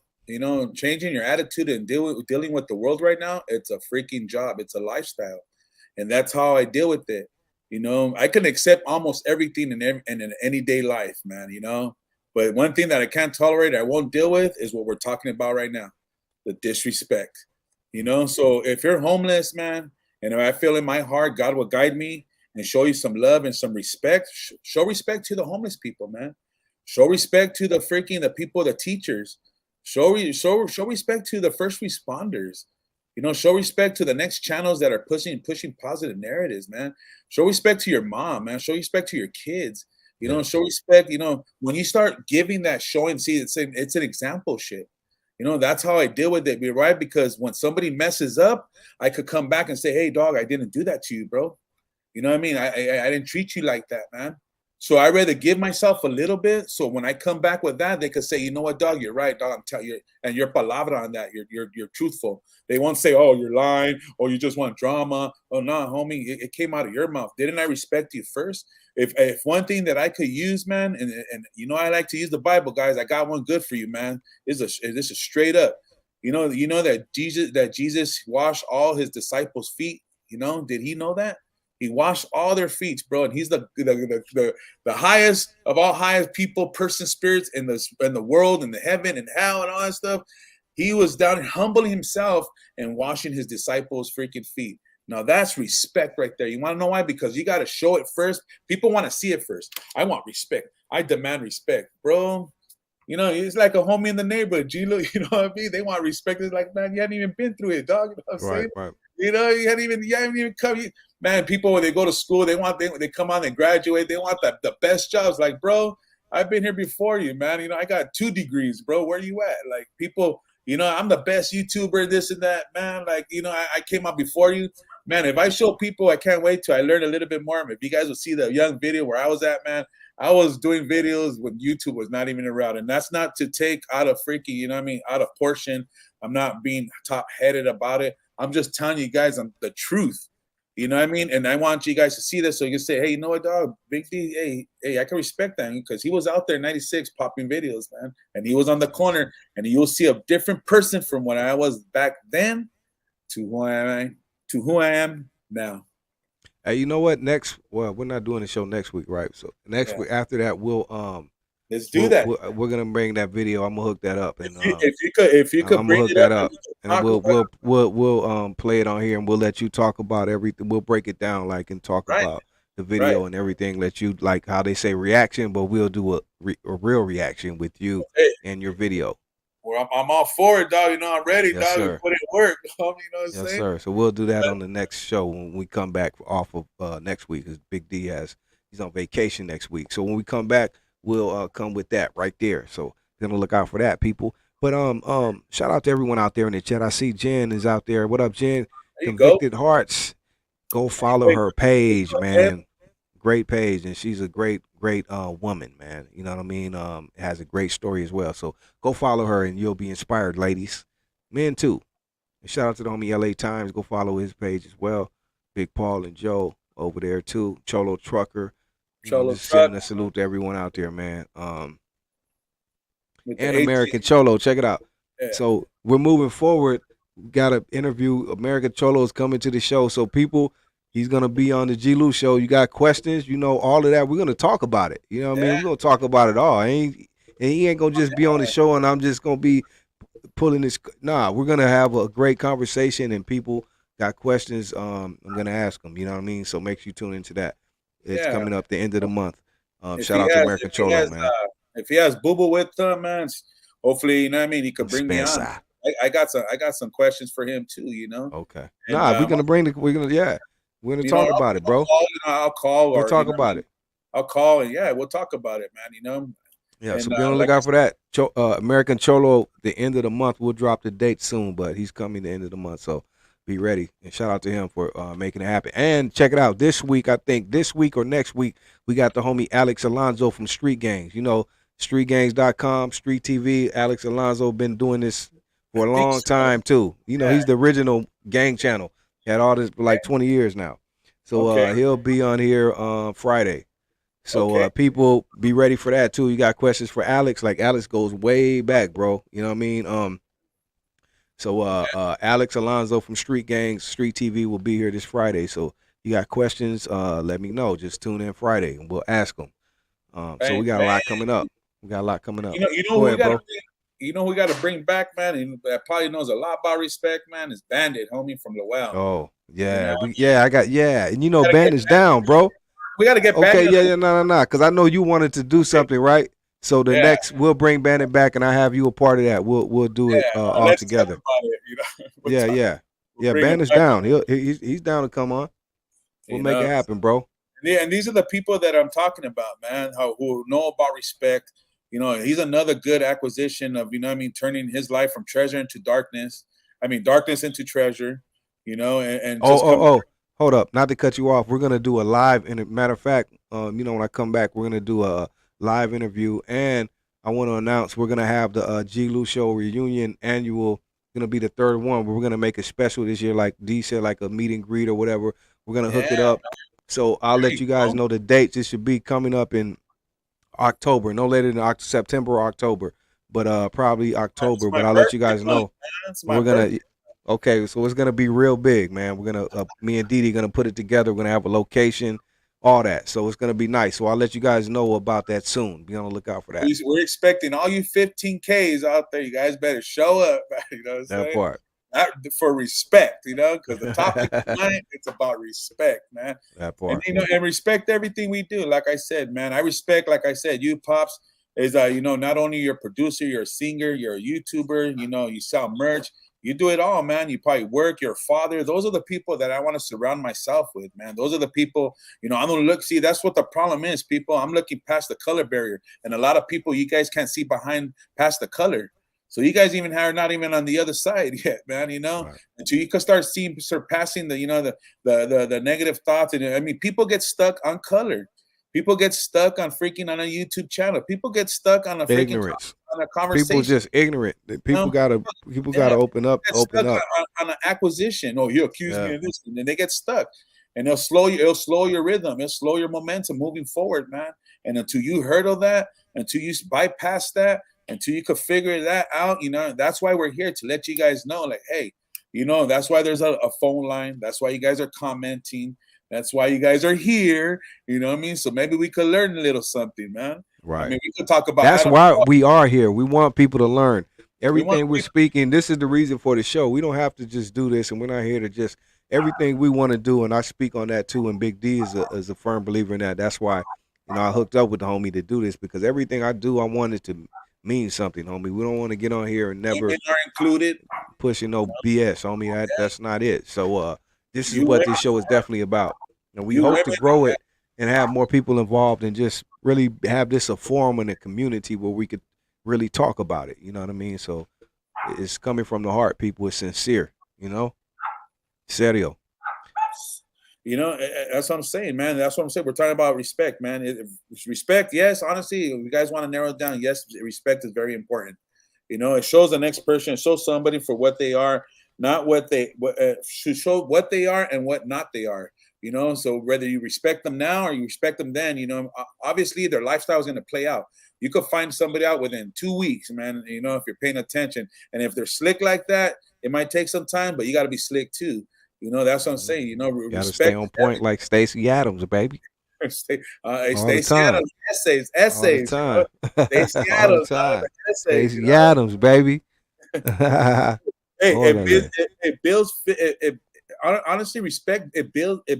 Changing your attitude and dealing with the world right now, it's a freaking job. It's a lifestyle. And that's how I deal with it. I can accept almost everything in an anyday life, man, But one thing that I can't tolerate, I won't deal with, is what we're talking about right now, the disrespect. So if you're homeless, man, and if I feel in my heart God will guide me and show you some love and some respect, show respect to the homeless people, man. Show respect to the people, the teachers. Show respect to the first responders. Show respect to the next channels that are pushing positive narratives, man. Show respect to your mom, man. Show respect to your kids. Show respect. When you start giving that, showing, see, it's an example shit. That's how I deal with it, right? Because when somebody messes up, I could come back and say, hey, dog, I didn't do that to you, bro. You know what I mean? I didn't treat you like that, man. So I rather give myself a little bit. So when I come back with that, they could say, you know what, dog, you're right, dog. I'm telling you, and your palabra on that, you're truthful. They won't say, oh, you're lying, or you just want drama. Oh, no, homie, it came out of your mouth. Didn't I respect you first? If one thing that I could use, man, and I like to use the Bible, guys. I got one good for you, man. This is straight up. That Jesus washed all his disciples' feet. Did he know that? He washed all their feet, bro, and he's the highest of all highest people, person, spirits in the world, in the heaven and hell and all that stuff. He was down humbling himself and washing his disciples' freaking feet. Now that's respect right there. You want to know why? Because you got to show it first. People want to see it first. I want respect. I demand respect, bro. It's like a homie in the neighborhood, Gilu. You know what I mean? They want respect. It's like, man, you hadn't even been through it, dog. You know what I'm saying? Right. You haven't even come. Man, people, when they go to school, they come on and graduate. They want the best jobs. Like, bro, I've been here before you, man. I got 2 degrees, bro. Where you at? Like, people, I'm the best YouTuber, this and that, man. Like, I came out before you. Man, if I show people, I can't wait till I learn a little bit more. If you guys will see the young video where I was at, man, I was doing videos when YouTube was not even around. And that's not to take out of freaky, out of portion. I'm not being top-headed about it. I'm just telling you guys the truth. You know what I mean? And I want you guys to see this so you can say, hey, you know what, dog? Big D, hey, I can respect that because he was out there in 96 popping videos, man. And he was on the corner. And you'll see a different person from when I was back then to who I am now. Hey, you know what? We're not doing the show next week, right? So next week after that, we'll Let's do that. We're gonna bring that video. I'm gonna hook that up, and If you could I'm gonna bring hook it that up, up, and we'll play it on here, and we'll let you talk about everything. We'll break it down, like, and talk right, about the video and everything. Let you, like how they say, reaction, but we'll do a real reaction with you hey, and your video. well, I'm all for it, dog. You know, I'm ready, Yes, dog. sir. Put it work. You know what I'm Yes, saying? sir. So we'll do that on the next show when we come back off of next week. Because Big D he's on vacation next week. So when we come back, we'll come with that right there. So gonna look out for that, people. But shout out to everyone out there in the chat. I see Jen is out there. What up, Jen? There you go. Convicted Hearts. Go follow her page, man. Great page, and she's a great woman, man. You know what I mean? Has a great story as well. So go follow her, and you'll be inspired, ladies, men too. And shout out to the homie LA Times. Go follow his page as well. Big Paul and Joe over there too. Cholo Trucker. Cholo just sending Truck a salute to everyone out there, man. with And the American Cholo. Check it out. Yeah. So we're moving forward. We got an interview. American Cholo is coming to the show. So people, he's gonna be on the Gilu show. You got questions, all of that. We're gonna talk about it. You know what I mean? We're gonna talk about it all. And he ain't gonna just be on the show and I'm just gonna be pulling this. Nah, we're gonna have a great conversation, and people got questions. I'm gonna ask them. You know what I mean? So make sure you tune into that. It's coming up the end of the month. Shout out to American Cholo, man. If he has Boo Boo with him, man, hopefully, you know what I mean, he could bring me on. I got some questions for him too, Okay. And, we're gonna talk about it, bro. I'll call. We'll talk about it. I'll call and we'll talk about it, man. Yeah, and, so be on the lookout for that. American Cholo, the end of the month. We'll drop the date soon, but he's coming the end of the month, so be ready. And shout out to him for making it happen. And check it out. This week or next week, we got the homie Alex Alonso from Street Gangs. StreetGangs.com, Street TV. Alex Alonso been doing this for a long time too. He's the original gang channel. Had all this for like 20 years now. So he'll be on here Friday. So people be ready for that too. You got questions for Alex? Like Alex goes way back, bro. You know what I mean? Alex Alonso from Street Gangs, Street TV will be here this Friday. So you got questions? Let me know. Just tune in Friday and we'll ask them. So we got a lot coming up. You know who we got to bring back, man, and that probably knows a lot about respect, man, is Bandit, homie from Lowell. Oh yeah, and Bandit's down, bro. We got to get back. Okay, no, because I know you wanted to do something, right? So the next, we'll bring Bandit back, and I have you a part of that. We'll do it all together. Yeah. Bandit's down. He's down to come on. We'll make it happen, bro. Yeah, and these are the people that I'm talking about, man. Who know about respect. He's another good acquisition of turning his life from treasure into darkness. Darkness into treasure. And hold up, not to cut you off. We're gonna do a live. And matter of fact, when I come back, we're gonna do a live interview, and I want to announce we're gonna have the G-Lew show reunion annual. Gonna be the third one, but we're gonna make it special this year, like D said, like a meet and greet or whatever. We're gonna hook it up. So I'll let you guys know the dates. It should be coming up in October, no later than September or October, but probably October. But I'll let you guys know. We're gonna. Okay, so it's gonna be real big, man. We're gonna me and DD gonna put it together. We're gonna have a location, all that. So it's gonna be nice. So I'll let you guys know about that soon. Be on the lookout for that. We're expecting all you 15Ks out there. You guys better show up. You know what I'm saying? That part. Not for respect, because the topic tonight, it's about respect, man. That part. And and respect everything we do. Like I said, man, I respect. Like I said, you Pops is not only your producer, you're a singer, you're a YouTuber. You sell merch. You do it all, man. You probably work, your father. Those are the people that I want to surround myself with, man. Those are the people, I'm going to look, see, that's what the problem is, people. I'm looking past the color barrier. And a lot of people, you guys can't see past the color. So you guys are not even on the other side yet, man, right. Until you can start surpassing the negative thoughts. And people get stuck on color. People get stuck on freaking on a YouTube channel. People get stuck on a freaking ignorance. On a conversation. People just ignorant. People gotta open up. On an acquisition. Oh, you accuse me of this, and then they get stuck. And it'll slow your rhythm. It'll slow your momentum moving forward, man. And until you hurdle that, until you bypass that, until you could figure that out, that's why we're here, to let you guys know, like, hey, that's why there's a phone line. That's why you guys are commenting. That's why you guys are here. You know what I mean? So maybe we could learn a little something, man. Right. I mean, we could talk about That's Adam. why we are here. We want people to learn. We want Everything we're speaking, this is the reason for the show. We don't have to just do this, and we're not here to just everything we want to do. And I speak on that too. And Big D is a firm believer in that. That's why, I hooked up with the homie to do this, because everything I do, I want it to mean something, homie. We don't want to get on here and never women are included. pushing no BS, homie. That's not it. So this is You what women, this show is definitely about. And we you hope women, to grow it and have more people involved, and just really have this a forum and a community where we could really talk about it. You know what I mean? So it's coming from the heart, people. It's sincere, Serio. That's what I'm saying, man. That's what I'm saying. We're talking about respect, man. Respect, yes. Honestly, if you guys want to narrow it down, yes, respect is very important. It shows the next person, it shows somebody for what they are, not should show what they are and what not they are. So whether you respect them now or you respect them then, obviously their lifestyle is going to play out. You could find somebody out within 2 weeks, man. If you're paying attention, and if they're slick like that, it might take some time, but you got to be slick too. That's what I'm saying. Got to stay on point, like Stacey Adams, baby. Stacey Adams, essays. All the time. Stacey All the Adams, time. essays. Stacey Adams, baby. Hey, it builds. Honestly, respect. It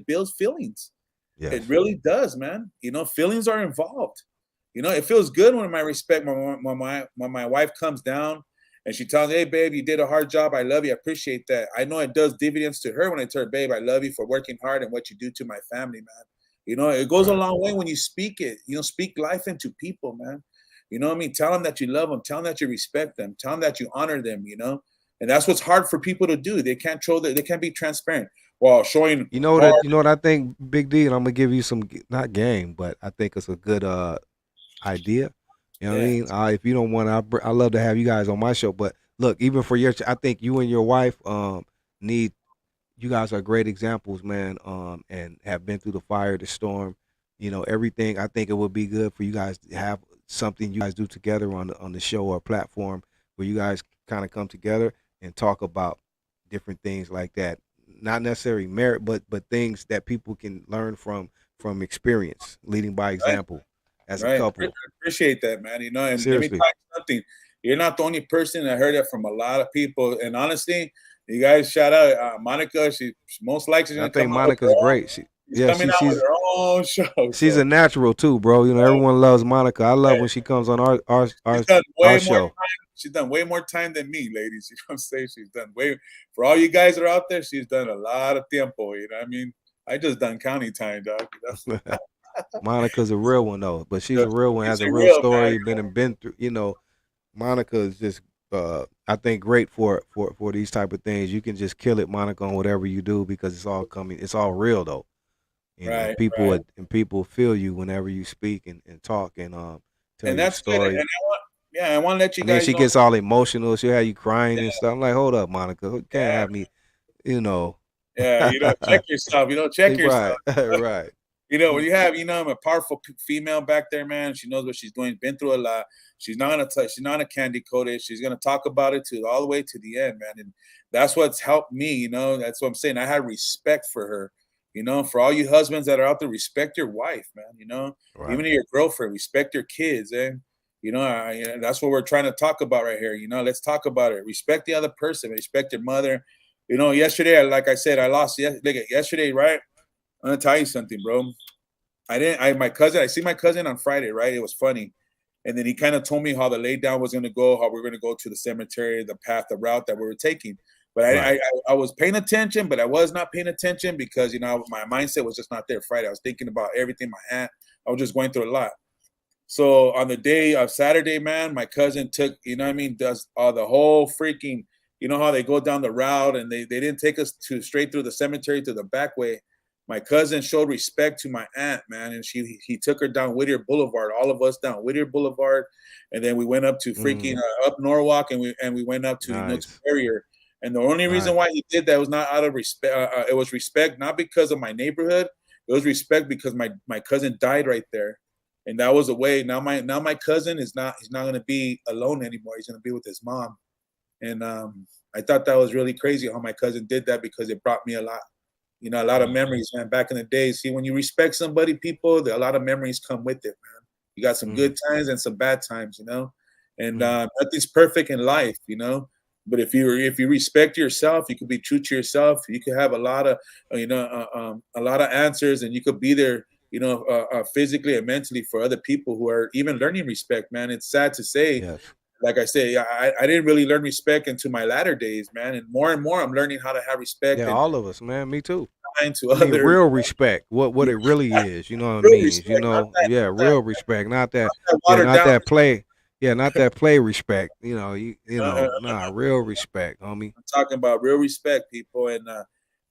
builds feelings. Yes. It really does, man. Feelings are involved. It feels good when my wife comes down and she tells me, "Hey, babe, you did a hard job. I love you. I appreciate that." I know it does dividends to her when I tell her, "Babe, I love you for working hard and what you do to my family, man." It goes a long way when you speak it. Speak life into people, man. You know what I mean? Tell them that you love them. Tell them that you respect them. Tell them that you honor them. And that's what's hard for people to do. They can't they can't be transparent while showing. You know what I think, Big D, and I'm gonna give you some, not game, but I think it's a good idea. You know what I mean? If you don't want, I love to have you guys on my show. But look, even for I think you and your wife need. You guys are great examples, man. And have been through the fire, the storm, everything. I think it would be good for you guys to have something you guys do together on the show or platform where you guys kind of come together and talk about different things like that. Not necessarily merit, but things that people can learn from experience, leading by example. As a couple. I appreciate that, man. And seriously, let me tell you something. You're not the only person that heard that from a lot of people. And honestly, you guys shout out Monica. She most likely. I think Monica's great. She's coming out with her own show. She's a natural too, bro. Everyone loves Monica. I love when she comes on our show. She's done way more time than me, ladies. You know what I'm saying? She's done for all you guys that are out there, she's done a lot of tiempo. You know what I mean? I just done county time, dog. Monica's a real one though, but she's a real one, has a real story, been through. Monica is just I think great for these type of things. You can just kill it, Monica, on whatever you do, because it's all real though. People feel you whenever you speak and talk and tell your story. Good. And I want to let you guys. Then she gets all emotional. She'll have you crying and stuff. I'm like, hold up, Monica, you can't have me. Yeah, check yourself. Check yourself. Right. When you have, I'm a powerful female back there, man. She knows what she's doing. Been through a lot. She's not gonna she's not a candy coated. She's gonna talk about it all the way to the end, man. And that's what's helped me. That's what I'm saying. I had respect for her. For all you husbands that are out there, respect your wife, man. Right. Even your girlfriend, respect your kids, that's what we're trying to talk about right here. Let's talk about it. Respect the other person. Respect your mother. Yesterday, like I said, I lost yesterday, right? I'm gonna tell you something, bro. I see my cousin on Friday, right? It was funny. And then he kind of told me how the lay down was gonna go, how we're gonna go to the cemetery, the route that we were taking. But I was paying attention, but I was not paying attention because my mindset was just not there Friday. I was thinking about everything, my aunt. I was just going through a lot. So on the day of Saturday, man, my cousin took, does the whole freaking, how they go down the route, and they didn't take us straight through the cemetery to the back way. My cousin showed respect to my aunt, man, and he took her down Whittier Boulevard, all of us down Whittier Boulevard, and then we went up to freaking up Norwalk, and we went up to to Barrier. And the only reason why he did that was not out of respect. It was respect, not because of my neighborhood. It was respect because my cousin died right there, and that was a way. Now my cousin he's not going to be alone anymore. He's going to be with his mom, and I thought that was really crazy how my cousin did that, because it brought me a lot. A lot of memories, man, back in the day. See, when you respect somebody, people, a lot of memories come with it, You got some good times and some bad times, you know. And nothing's perfect in life, you know. But if you respect yourself, you can be true to yourself. You can have a lot of a lot of answers, and you could be there, you know, physically and mentally for other people who are even learning respect. Man, it's sad to say. Yes. Like I say, I didn't really learn respect into my latter days, man. And more I'm learning how to have respect. Yeah, and all of us, man. Me too. to I mean, others. real respect. What it really is, you know what I Real mean? respect, You not know, that- yeah, not real respect. Not that, that yeah, watered not down. that play. Yeah, not that play respect. You know, Uh, real respect, homie. I'm talking about real respect, people. And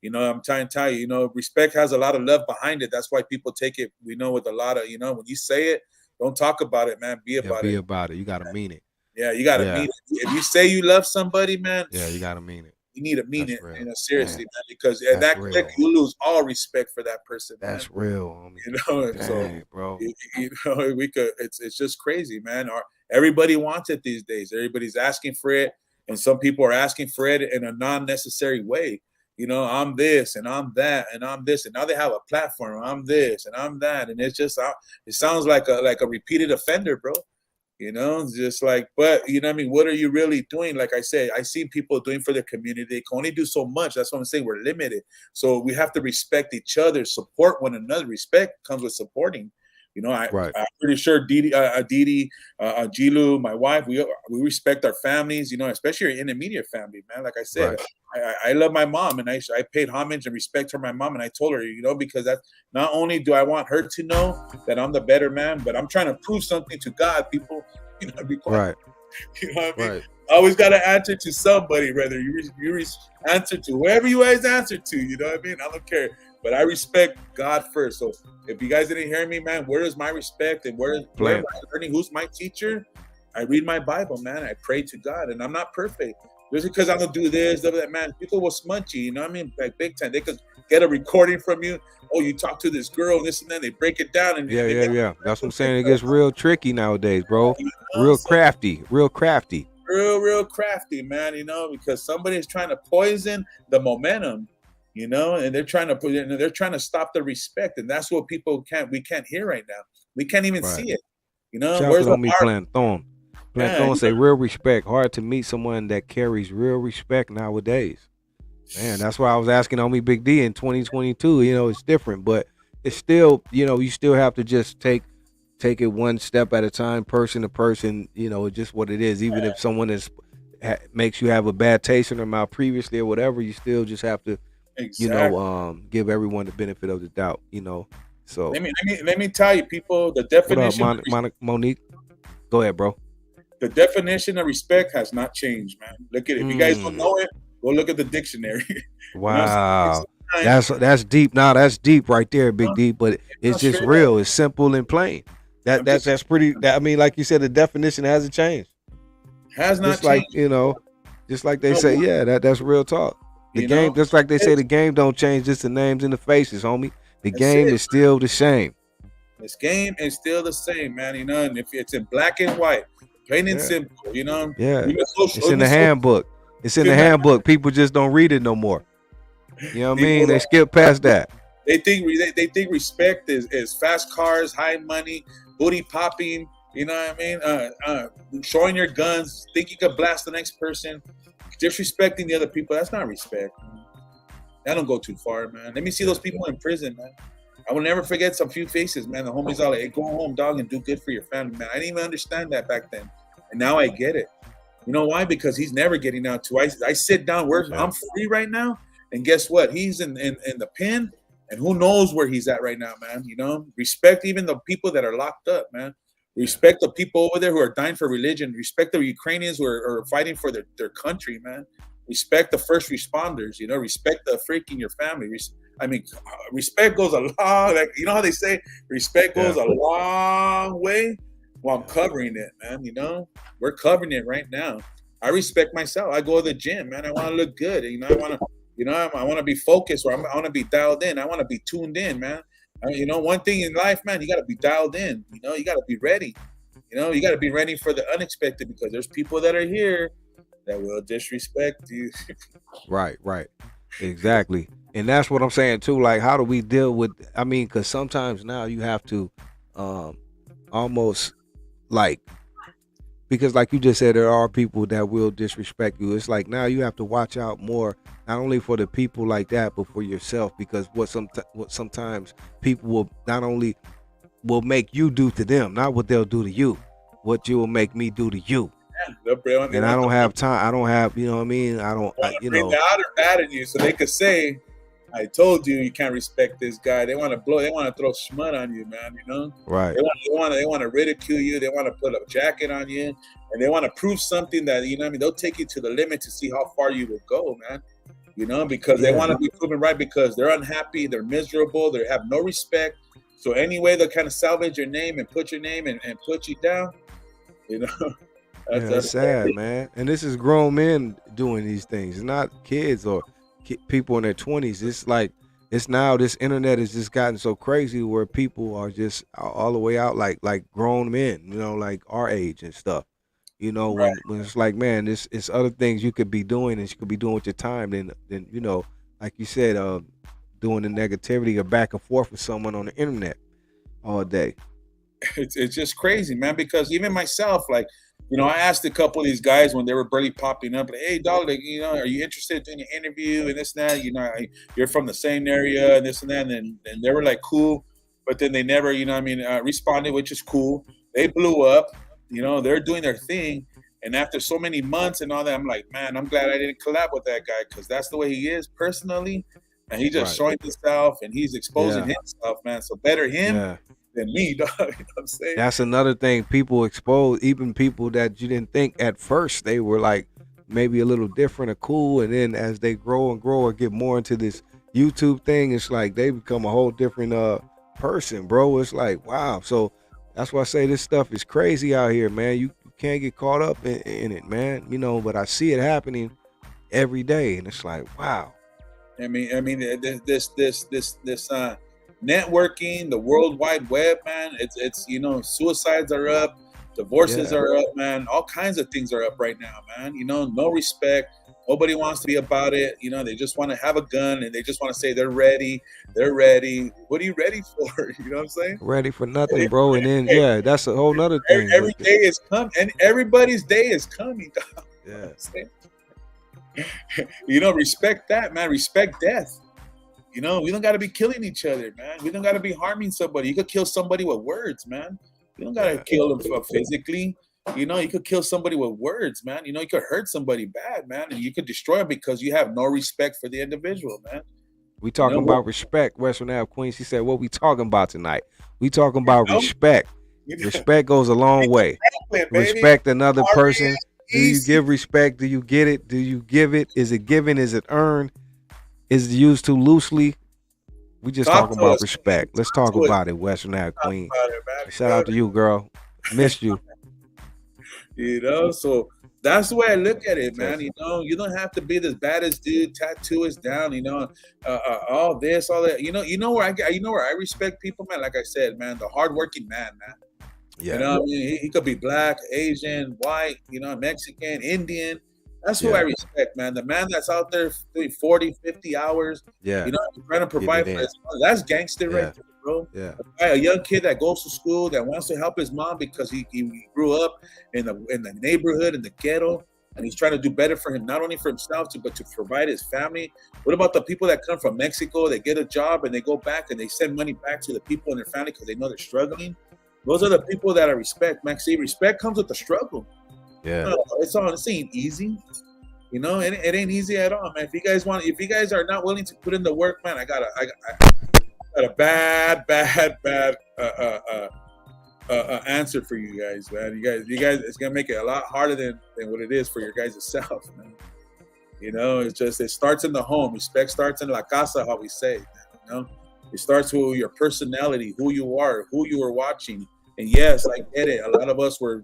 you know, I'm trying to tell you, you know, respect has a lot of love behind it. That's why people take it, we know, with a lot of, you know, when you say it, don't talk about it, man. Be Yeah, about be it. about it. You gotta mean it. Yeah, you gotta Yeah. mean it. If you say you love somebody, man, Yeah, you gotta mean it. you need to mean That's it, real. you know, seriously, Dang. man. Because at That's that real, click, you lose all respect for that person, man. That's real, homie. You know, and so Dang, bro. you know, we could. It's just crazy, man. Everybody wants it these days. Everybody's asking for it, and some people are asking for it in a non-necessary way. You know, I'm this and I'm that and I'm this, and now they have a platform. I'm this and I'm that, and it's just it sounds like a repeated offender, bro. You know, it's just like, but you know what I mean? What are you really doing? Like I say, I see people doing for their community. They can only do so much. That's what I'm saying. We're limited. So we have to respect each other, support one another. Respect comes with supporting. You know, I'm pretty sure DD, Gilu, my wife, we respect our families, you know, especially our intermediate family, man. Like I said, I love my mom, and I paid homage and respect her, my mom, and I told her, you know, because that not only do I want her to know that I'm the better man, but I'm trying to prove something to God, people. You know, right. You know what I mean? Right. I always got to answer to somebody, whether you answer to whoever you guys answer to. You know what I mean? I don't care, but I respect God first. So if you guys didn't hear me, man, where is my respect and where am I learning? Who's my teacher? I read my Bible, man. I pray to God, and I'm not perfect. Just because I don't do this, that, man, people will smudge you. You know what I mean? Like big time. They could get a recording from you. Oh, you talk to this girl, this and that. They break it down. And yeah. That's what I'm saying. It gets real tricky nowadays, bro. You know, real crafty. Real crafty, man. You know, because somebody is trying to poison the momentum. You know, and they're trying to stop the respect, and that's what we can't hear right now. We can't even see it. You know, shout where's out to me, Planthon. Yeah, say real respect. Hard to meet someone that carries real respect nowadays. Man, that's why I was asking on me Big D in 2022. You know, it's different, but it's still, you know, you still have to just take it one step at a time, person to person. You know, just what it is. Even if someone makes you have a bad taste in their mouth previously or whatever, you still just have to, you know, give everyone the benefit of the doubt. You know, so let me tell you, people, the definition. What up, Monique? Go ahead, bro. The definition of respect has not changed, man. Look at it. If you guys don't know it, go look at the dictionary. Wow. You know, that's deep. Now that's deep right there, Big D. But it's just real. It's simple and plain. That's pretty. I mean, like you said, the definition hasn't changed. Has not just changed. Like, you know, just like they say, yeah, that's real talk. The game, just like they say, the game don't change. Just the names and the faces, homie. The game is still the same. This game is still the same, man. You know, and if it's in black and white, plain and simple, you know. Yeah, it's in the handbook. It's in the handbook. People just don't read it no more. You know what I mean? They skip past that. They think respect is fast cars, high money, booty popping. You know what I mean? Showing your guns, think you could blast the next person, disrespecting the other people. That's not respect. That don't go too far, man. Let me see those people in prison, man. I will never forget some few faces, man. The homies all like, hey, go home, dog, and do good for your family, man. I didn't even understand that back then. And now I get it. You know why? Because he's never getting out too. I sit down where I'm free right now. And guess what? He's in the pen. And who knows where he's at right now, man. You know, respect even the people that are locked up, man. Respect the people over there who are dying for religion. Respect the Ukrainians who are fighting for their country, man. Respect the first responders, you know, respect the freaking your family. Respect goes a long, like, you know how they say respect goes a long way? Well, I'm covering it, man, you know? We're covering it right now. I respect myself. I go to the gym, man. I want to look good. You know, I want to be focused, or I want to be dialed in. I want to be tuned in, man. You know, one thing in life, man, you got to be dialed in. You know, you got to be ready. You know, you got to be ready for the unexpected, because there's people that are here that will disrespect you. Right. Exactly. And that's what I'm saying too. Like, how do we deal with, because sometimes now you have to, almost like, because like you just said, there are people that will disrespect you. It's like now you have to watch out more, not only for the people like that, but for yourself, because what sometimes people will not only will make you do to them, not what they'll do to you, what you will make me do to you. And I don't have time. I don't have, you know what I mean? I don't, bring the outer bad in you so they could say, I told you you can't respect this guy. They want to they want to throw smut on you, man, you know? Right. They want to ridicule you. They want to put a jacket on you, and they want to prove something that, you know what I mean? They'll take you to the limit to see how far you will go, man. You know, because they want to be proven right, because they're unhappy, they're miserable, they have no respect. So anyway, they'll kind of salvage your name and put your name and put you down, you know? That's sad, man. And this is grown men doing these things. It's not kids or people in their 20s. It's like, it's now, this internet has just gotten so crazy where people are just all the way out like grown men, you know, like our age and stuff. You know, Right. when it's like, man, it's other things you could be doing, and you could be doing with your time than you know, like you said, doing the negativity or back and forth with someone on the internet all day. It's just crazy, man, because even myself, like, you know, I asked a couple of these guys when they were barely popping up, like, hey, dog, like, you know, are you interested in an interview and this and that? You know, you're from the same area and this and that. And they were like, cool. But then they never, you know what I mean, responded, which is cool. They blew up. You know, they're doing their thing. And after so many months and all that, I'm like, man, I'm glad I didn't collab with that guy, because that's the way he is personally. And he's just showing himself and he's exposing himself, man. So better him than me, dog. You know what I'm saying? That's another thing. People expose, even people that you didn't think at first they were like maybe a little different or cool, and then as they grow and grow or get more into this YouTube thing, it's like they become a whole different person, bro. It's like, wow. So that's why I say this stuff is crazy out here, man. You can't get caught up in it, man. You know, but I see it happening every day, and it's like, wow. I mean, this networking, the World Wide Web, man. It's you know, suicides are up, divorces are up, man. All kinds of things are up right now, man. You know, no respect. Nobody wants to be about it. You know, they just want to have a gun and they just want to say they're ready. They're ready. What are you ready for? You know what I'm saying? Ready for nothing, bro. And then that's a whole nother thing. Every day is coming, and everybody's day is coming. Dog. Yeah. You know, respect that, man. Respect death. You know, we don't got to be killing each other, man. We don't got to be harming somebody. You could kill somebody with words, man. You don't got to kill them physically. You know, you could kill somebody with words, man. You know, you could hurt somebody bad, man, and you could destroy them because you have no respect for the individual, man. We talking about respect, Western Ave Queen. She said, what we talking about tonight? We talking about respect. Respect goes a long way. Respect another person. Do you give respect? Do you get it? Do you give it? Is it given? Is it earned? Is it used too loosely? We just talking about respect. Let's talk about it, Western Ave Queen. Shout out to you, girl. Missed you. You know, so that's the way I look at it, man. You know, you don't have to be this baddest dude, tattoo is down, you know, all this, all that. You know where I respect people, man. Like I said, man, the hardworking man. Yeah. You know, I mean, he could be black, Asian, white, you know, Mexican, Indian. That's who I respect, man. The man that's out there doing 40, 50 hours, you know, trying to provide for his mom. That's gangster right there, bro. Yeah. A young kid that goes to school, that wants to help his mom because he grew up in the neighborhood, in the ghetto, and he's trying to do better for him, not only for himself, but to provide his family. What about the people that come from Mexico, they get a job and they go back and they send money back to the people in their family because they know they're struggling? Those are the people that I respect, man. See, respect comes with the struggle. Yeah, it ain't easy, you know. It ain't easy at all, man. If you guys are not willing to put in the work, man, I got a bad answer for you guys, man. You guys, it's gonna make it a lot harder than what it is for your guys' self, man. You know, it starts in the home. Respect starts in la casa, how we say, man, you know. It starts with your personality, who you are, who you are watching. And yes, I get it. A lot of us were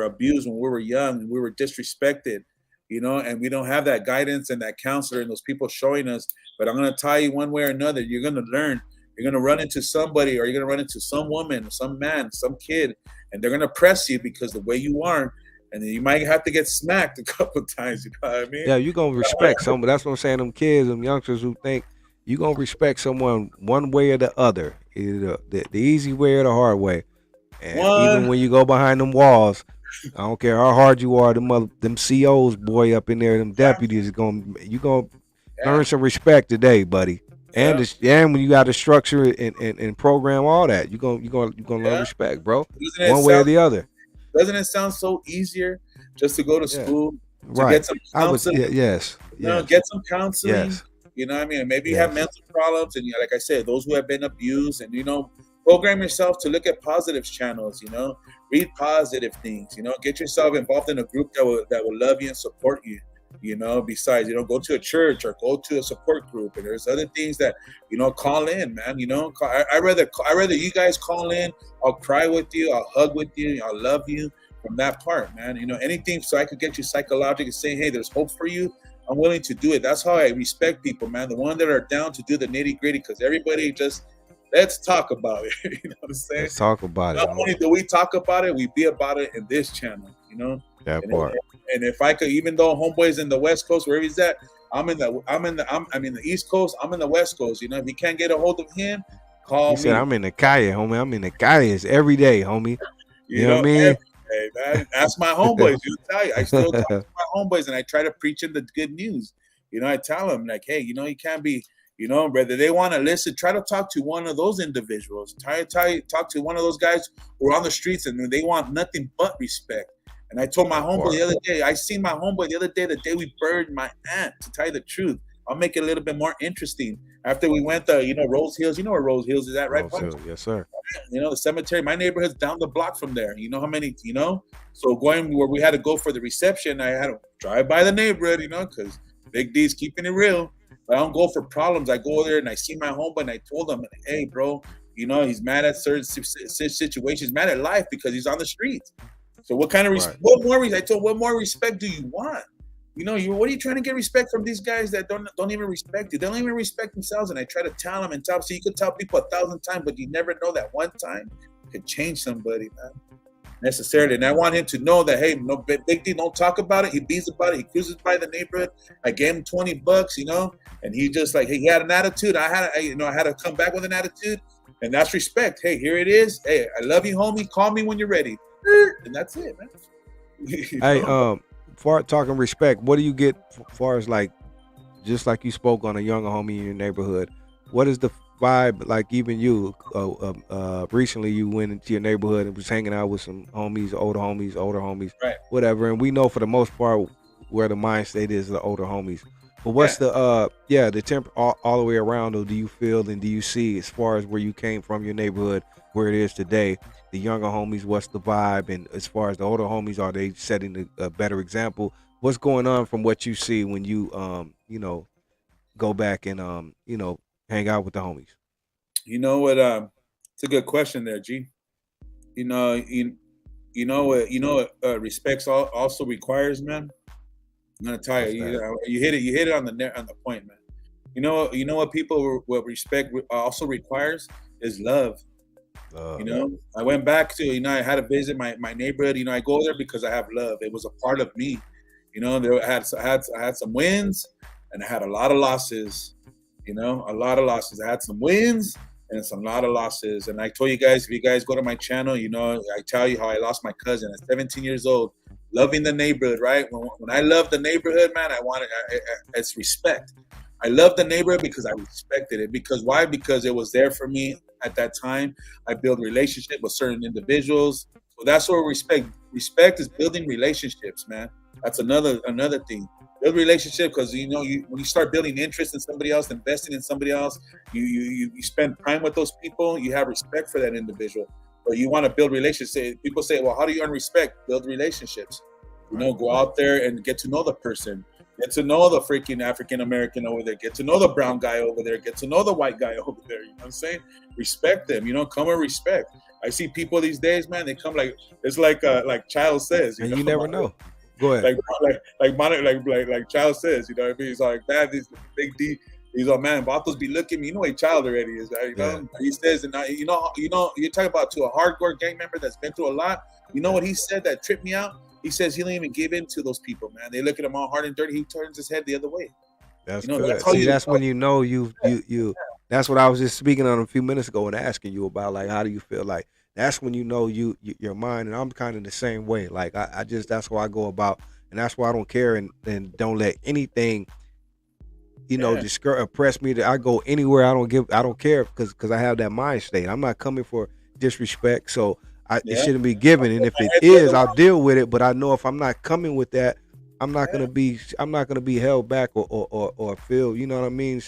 abused when we were young and we were disrespected, you know, and we don't have that guidance and that counselor and those people showing us. But I'm going to tell you one way or another, you're going to learn. You're going to run into somebody, or you're going to run into some woman, some man, some kid, and they're going to press you because the way you are. And then you might have to get smacked a couple of times, you know what I mean? Yeah, you're going to respect somebody. That's what I'm saying. Them kids, them youngsters who think you're going to respect someone one way or the other, either the easy way or the hard way. And even when you go behind them walls, I don't care how hard you are, them COs, boy, up in there, them deputies, you gonna earn some respect today, buddy. And when you got to structure and program all that, you gonna learn respect, bro. One way or the other. Doesn't it sound so easier just to go to school, to get some counseling? Yes. Get some counseling. Yes. You know what I mean? Maybe you have mental problems, and like I said, those who have been abused, and program yourself to look at positive channels. Read positive things. Get yourself involved in a group that will love you and support you. Besides, go to a church or go to a support group, and there's other things that call in, man. I rather you guys call in. I'll cry with you. I'll hug with you. I'll love you from that part, man. Anything so I could get you psychologically saying, hey, there's hope for you. I'm willing to do it. That's how I respect people, man. The ones that are down to do the nitty gritty, because everybody just let's talk about it. You know what I'm saying? Let's talk about it. Not only do we talk about it, we be about it in this channel. That part. And if I could, even though homeboy's in the West Coast, wherever he's at, I'm in the East Coast. I'm in the West Coast. If you can't get a hold of him, call me. He said, I'm in the calle, homie. I'm in the calles every day, homie. You know what I mean? Hey, man, ask my homeboys. Tell you, I still talk to my homeboys, and I try to preach them the good news. I tell them like, hey, you can't be, whether they want to listen, try to talk to one of those individuals. Talk to one of those guys who are on the streets and they want nothing but respect. And I told my homeboy the other day, I seen my homeboy the other day, the day we buried my aunt, to tell you the truth. I'll make it a little bit more interesting. After we went to, Rose Hills, you know where Rose Hills is at, right? Rose Hills, yes, sir. The cemetery, my neighborhood's down the block from there. You know how many, So going where we had to go for the reception, I had to drive by the neighborhood, because Big D's keeping it real. But I don't go for problems. I go there and I see my homeboy and I told him, hey, bro, he's mad at certain situations, mad at life because he's on the streets. So what kind of what more respect do you want? What are you trying to get respect from these guys that don't even respect you? They don't even respect themselves. And I try to tell them and tell them. So you could tell people 1,000 times, but you never know that one time could change somebody, man. Necessarily. And I want him to know that, hey, no Big D don't talk about it. He beats about it. He cruises by the neighborhood. I gave him $20, and he just like, hey, he had an attitude. I had to come back with an attitude, and that's respect. Hey, here it is. Hey, I love you, homie. Call me when you're ready. And that's it, man. Hey, for talking respect, what do you get as far as like, just like you spoke on a younger homie in your neighborhood? What is the vibe like? Even you, recently you went into your neighborhood and was hanging out with some homies, older homies, right? Whatever. And we know for the most part where the mind state is the older homies. But what's the temp all the way around? Though, do you feel and do you see as far as where you came from, your neighborhood, where it is today? The younger homies, what's the vibe? And as far as the older homies, are they setting a better example? What's going on from what you see when you go back and hang out with the homies? You know what? It's a good question there, G. What respect also requires, man. I'm gonna tell you, you hit it on the point, man. You know what people what respect also requires is love. I went back to, I had to visit my neighborhood. I go there because I have love. It was a part of me. I had some wins and I had a lot of losses. A lot of losses. I had some wins and a lot of losses. And I told you guys, if you guys go to my channel, I tell you how I lost my cousin at 17 years old, loving the neighborhood, right? When I love the neighborhood, man, it's respect. I love the neighborhood because I respected it. Because why? Because it was there for me at that time. I built relationship with certain individuals. So that's what respect. Respect is building relationships, man. That's another thing. Build relationship because when you start building interest in somebody else, investing in somebody else, you spend time with those people. You have respect for that individual. But you want to build relationships. People say, well, how do you earn respect? Build relationships. Go out there and get to know the person. Get to know the freaking African American over there. Get to know the brown guy over there. Get to know the white guy over there. You know what I'm saying? Respect them. Come with respect. I see people these days, man. They come like it's like Child says. And you never know. Go ahead. Like Child says. You know what I mean? He's like, man, this Big D. He's like, man, Vatos be looking me. You know what Child already is. Right? He says, and you're talking about to a hardcore gang member that's been through a lot. You know what he said that tripped me out? He says he don't even give in to those people, man. They look at him all hard and dirty. He turns his head the other way. That's good. That's when you know That's what I was just speaking on a few minutes ago and asking you about. Like, how do you feel? Like, that's when you know your mind. And I'm kind of the same way. Like, I just that's why I go about, and that's why I don't care and don't let anything, oppress me. That I go anywhere. I don't care because I have that mind state. I'm not coming for disrespect, so it shouldn't be given. And if it is, I'll deal with it. But I know if I'm not coming with that, I'm not gonna be held back or feel. You know what I mean?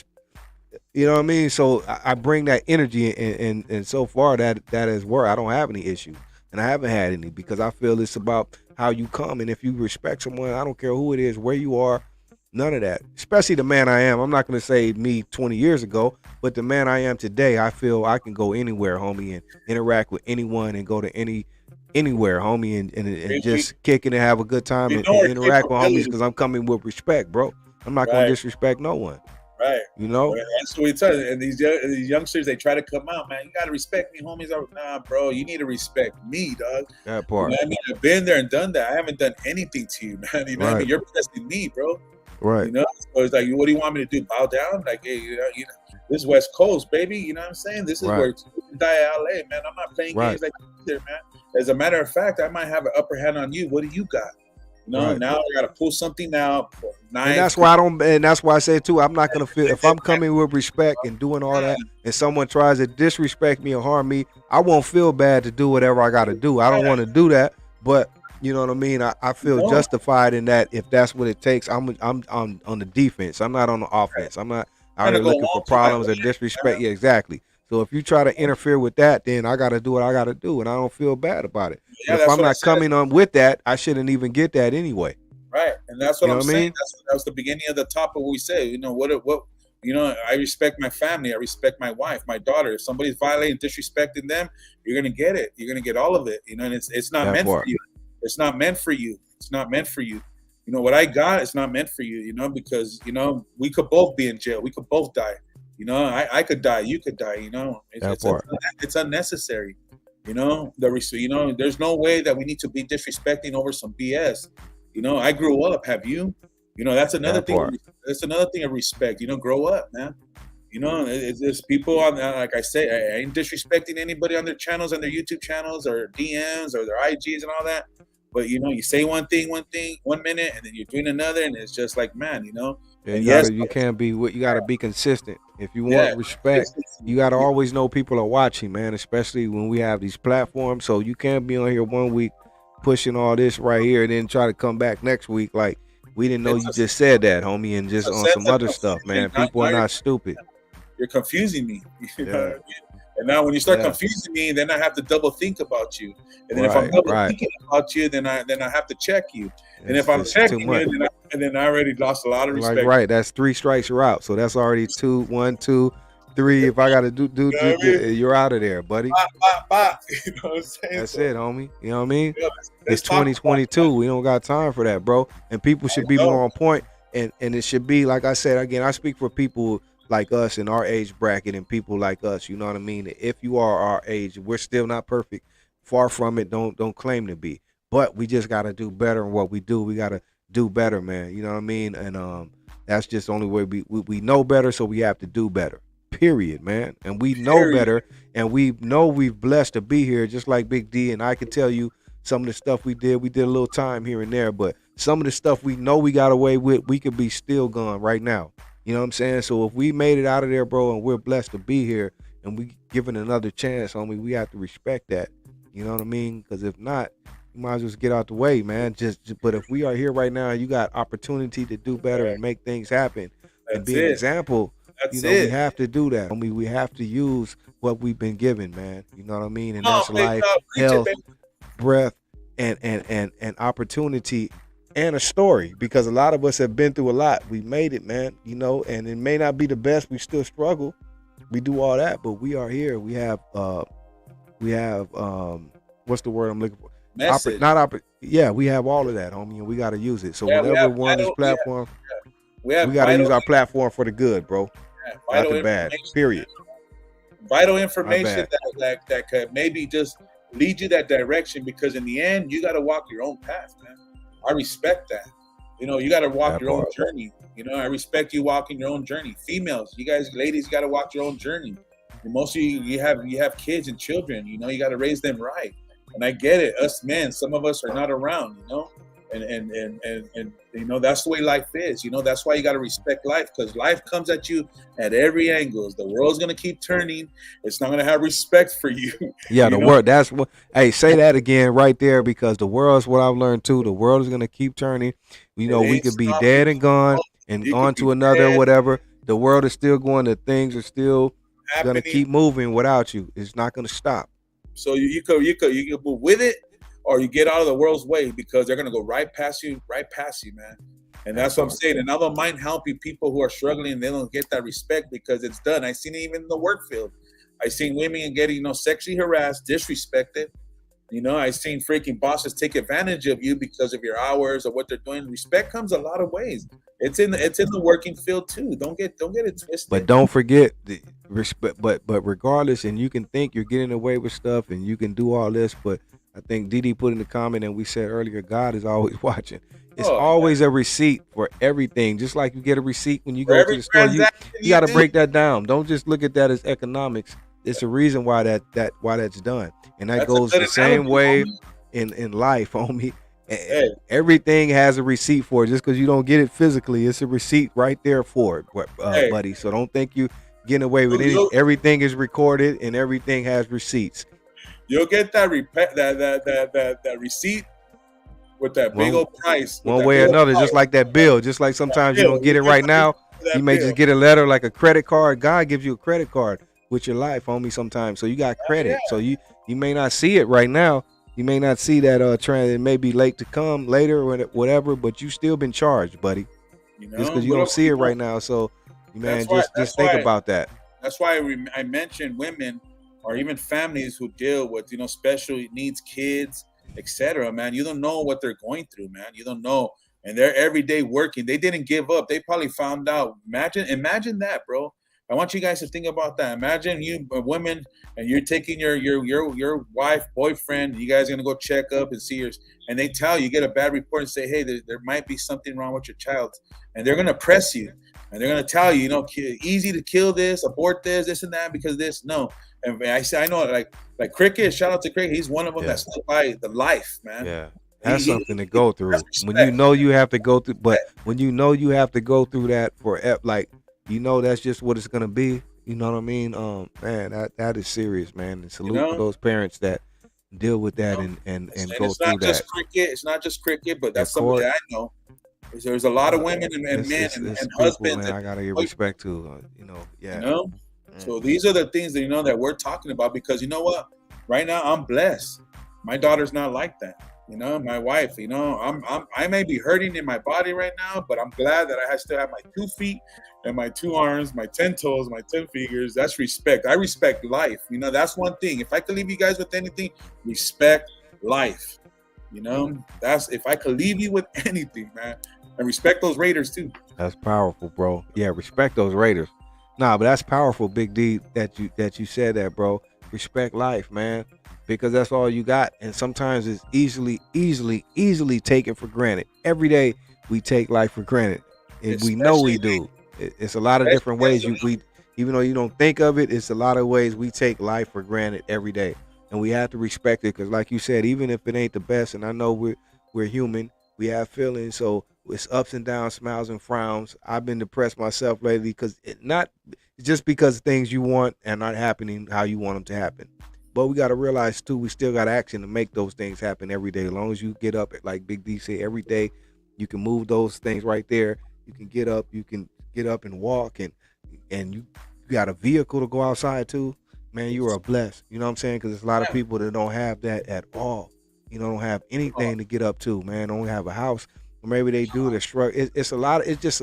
You know what I mean? So I bring that energy, and so far that has worked. I don't have any issues, and I haven't had any because I feel it's about how you come, and if you respect someone, I don't care who it is, where you are, none of that. Especially the man I am. I'm not going to say me 20 years ago, but the man I am today, I feel I can go anywhere, homie, and interact with anyone and go to anywhere, homie, and just kick it and have a good time and interact with homies because I'm coming with respect, bro. I'm not going to disrespect no one. Right. You know? That's what we tell you. And these youngsters, they try to come out, man. You got to respect me, homies. Nah, bro. You need to respect me, dog. That part. You know what I mean? I've been there and done that. I haven't done anything to you, man. You know what I mean? You're pressing me, bro. Right. You know? So it's like, what do you want me to do? Bow down? Like, hey, you know, this is West Coast, baby. You know what I'm saying? This is where it's die LA, man. I'm not playing games like that either, man. As a matter of fact, I might have an upper hand on you. What do you got? You know, now I gotta pull something out. And that's why I say too, I'm not gonna feel if I'm coming with respect and doing all that, and someone tries to disrespect me or harm me, I won't feel bad to do whatever I gotta do. I don't want to do that, but you know what I mean. I feel justified in that if that's what it takes. I'm on the defense. I'm not on the offense. I'm not out here looking for problems or disrespect. Yeah, exactly. So if you try to interfere with that, then I got to do what I got to do, and I don't feel bad about it. Yeah, if I'm not coming on with that, I shouldn't even get that anyway. Right, and that's what I'm saying. That was the beginning of the top of what we say. You know what? You know, I respect my family. I respect my wife, my daughter. If somebody's violating, disrespecting them, you're gonna get it. You're gonna get all of it. You know, and it's not meant for you. It's not meant for you. It's not meant for you. You know what I got? It's not meant for you. You know, because we could both be in jail. We could both die. You know, I could die. You could die. You know, it's unnecessary. You know, there's no way that we need to be disrespecting over some BS. You know, I grew up. Have you? You know, that's another thing. That's another thing of respect. You know, grow up, man. You know, there's people on, like I say, I ain't disrespecting anybody on their channels, on their YouTube channels or DMs or their IGs and all that. But you know, you say one thing 1 minute, and then you're doing another, and it's just like, man, you know. And you can't be. You got to be consistent. If you want respect, you got to always know people are watching, man. Especially when we have these platforms. So you can't be on here 1 week pushing all this right here, and then try to come back next week like we didn't know you just said that, homie, and just on some other stuff, man. People are not stupid. You're confusing me. You know what I mean? And now when you start confusing me, then I have to double think about you. And then if I'm double thinking about you, then I have to check you. And if I'm checking you, then I already lost a lot of respect. Right, that's 3 strikes, you're out. So that's already 2, 1, 2, 3. If I got to do you're out of there, buddy. Bop. You know what I'm saying? That's it, homie. You know what I mean? Yeah, it's 2022. We don't got time for that, bro. And people should be more on point. And it should be, like I said, again, I speak for people like us in our age bracket and people like us, you know what I mean? If you are our age, we're still not perfect. Far from it. Don't claim to be. But we just got to do better in what we do. We got to do better, man. You know what I mean? And that's just the only way we know better, so we have to do better. Period, man. And we know better, and we know we've blessed to be here, just like Big D. And I can tell you some of the stuff we did a little time here and there, but some of the stuff we know we got away with, we could be still gone right now. You know what I'm saying? So if we made it out of there, bro, and we're blessed to be here, and we given another chance, homie, we have to respect that. You know what I mean? Because if not, you might as well just get out the way, man. But if we are here right now, you got opportunity to do better and make things happen and be an example. We have to do that. I mean, we have to use what we've been given, man. You know what I mean? And that's life, health, breath, and opportunity. And a story, because a lot of us have been through a lot. We made it, man, you know, and it may not be the best. We still struggle. We do all that, but we are here. We have what's the word I'm looking for? Message. We have all of that, homie, and we got to use it. So whenever we're on this platform, we got to use our platform for the good, bro. Not the bad, period. Vital information that could maybe just lead you that direction, because in the end, you got to walk your own path, man. I respect that. You know, you got to walk That your own part. journey. You know, I respect you walking your own journey. Females, you guys, ladies, got to walk your own journey. And most of you have kids and children. You know, you got to raise them right. And I get it. Us men, some of us are not around. You know, and you know that's the way life is. You know, that's why you got to respect life, because life comes at you at every angle. The world's gonna keep turning. It's not gonna have respect for you. Yeah, You the know, world. That's what. Hey, say that again right there, because the world's what I've learned too. The world is gonna keep turning. You know, it we ain't could be stopping. dead and gone and You on could be to another dead, whatever. The world is still going. The things are still gonna happening. keep moving without you. It's not gonna stop. So you could move with it, or you get out of the world's way, because they're gonna go right past you, man. And that's what I'm saying. And I don't mind helping people who are struggling and they don't get that respect, because it's done. I seen it even in the work field. I seen women getting, you know, sexually harassed, disrespected. You know, I seen freaking bosses take advantage of you because of your hours or what they're doing. Respect comes a lot of ways. It's in the working field too. Don't get it twisted. But don't forget the respect. But regardless, and you can think you're getting away with stuff and you can do all this, but I think DD put in the comment, and we said earlier, God is always watching. It's always a receipt for everything. Just like you get a receipt when you For go every to the store, you got to do. break that down. Don't just look at that as economics. It's a reason why that's done, and that That's a goes good the same analogy, way homie. in life, homie. Hey, Everything has a receipt for it. Just because you don't get it physically, it's a receipt right there for it, hey, buddy. So don't think you getting away with you'll, everything is recorded and everything has receipts. you'll get that that receipt with that big old price. With One that way big or old another, price. just like that bill. Just like sometimes you Bill. don't get it You'll right get now. that You may bill. just get a letter like a credit card. God gives you a credit card with your life, homie, sometimes. So you got credit. Yeah. So you may not see it right now. You may not see that trend. It may be late to come later or whatever, but you still been charged, buddy. You know, Just because you don't see it right now. So, man, just think about that. That's why I mentioned women or even families who deal with, you know, special needs kids, etc. Man, you don't know what they're going through, man. You don't know, and they're every day working. They didn't give up. They probably found out. Imagine that, bro. I want you guys to think about that. Imagine you, a woman, and you're taking your wife, boyfriend. You guys are gonna go check up and see yours, and they tell you, get a bad report and say, hey, there might be something wrong with your child, and they're gonna press you. And they're gonna tell you, you know, easy to kill this, abort this and that, because this. No, and I know, like Cricket. Shout out to Cricket. He's one of them that stood by the life, man. Yeah, that's something to go through. When respect. you know you have to go through, but when you know you have to go through that for like, you know, that's just what it's gonna be. You know what I mean? Man, that is serious, man. And salute to those parents that deal with that and go through that. It's not just Cricket, but that's somebody I know. There's a lot of women and men and husbands. Man, I gotta give respect to, you know, yeah. You know, so these are the things that, you know, that we're talking about, because you know what? Right now, I'm blessed. My daughter's not like that. You know, my wife. You know, I may be hurting in my body right now, but I'm glad that I still have my 2 feet and my 2 arms, my 10 toes, my 10 fingers. That's respect. I respect life. You know, that's one thing. If I could leave you guys with anything, respect life. You know, that's if I could leave you with anything, man. And respect those Raiders too. That's powerful, bro. Yeah, respect those Raiders. Nah, but that's powerful, Big D, that you said that, bro. Respect life, man, because that's all you got. And sometimes it's easily taken for granted. Every day we take life for granted, and we know we do. It's a lot of different ways we, even though you don't think of it, it's a lot of ways we take life for granted every day, and we have to respect it. Because, like you said, even if it ain't the best, and I know we're human, we have feelings, so it's ups and downs, smiles and frowns. I've been depressed myself lately because not just because things you want are not happening how you want them to happen. But we got to realize too, we still got action to make those things happen every day. As long as you get up, like Big D said, every day, you can move those things right there. You can get up and walk, and you got a vehicle to go outside too. Man, you are blessed. You know what I'm saying? Because there's a lot of people that don't have that at all. You know, don't have anything to get up to. Man, don't have a house. Or maybe they do. They're struggling. It's a lot. It's just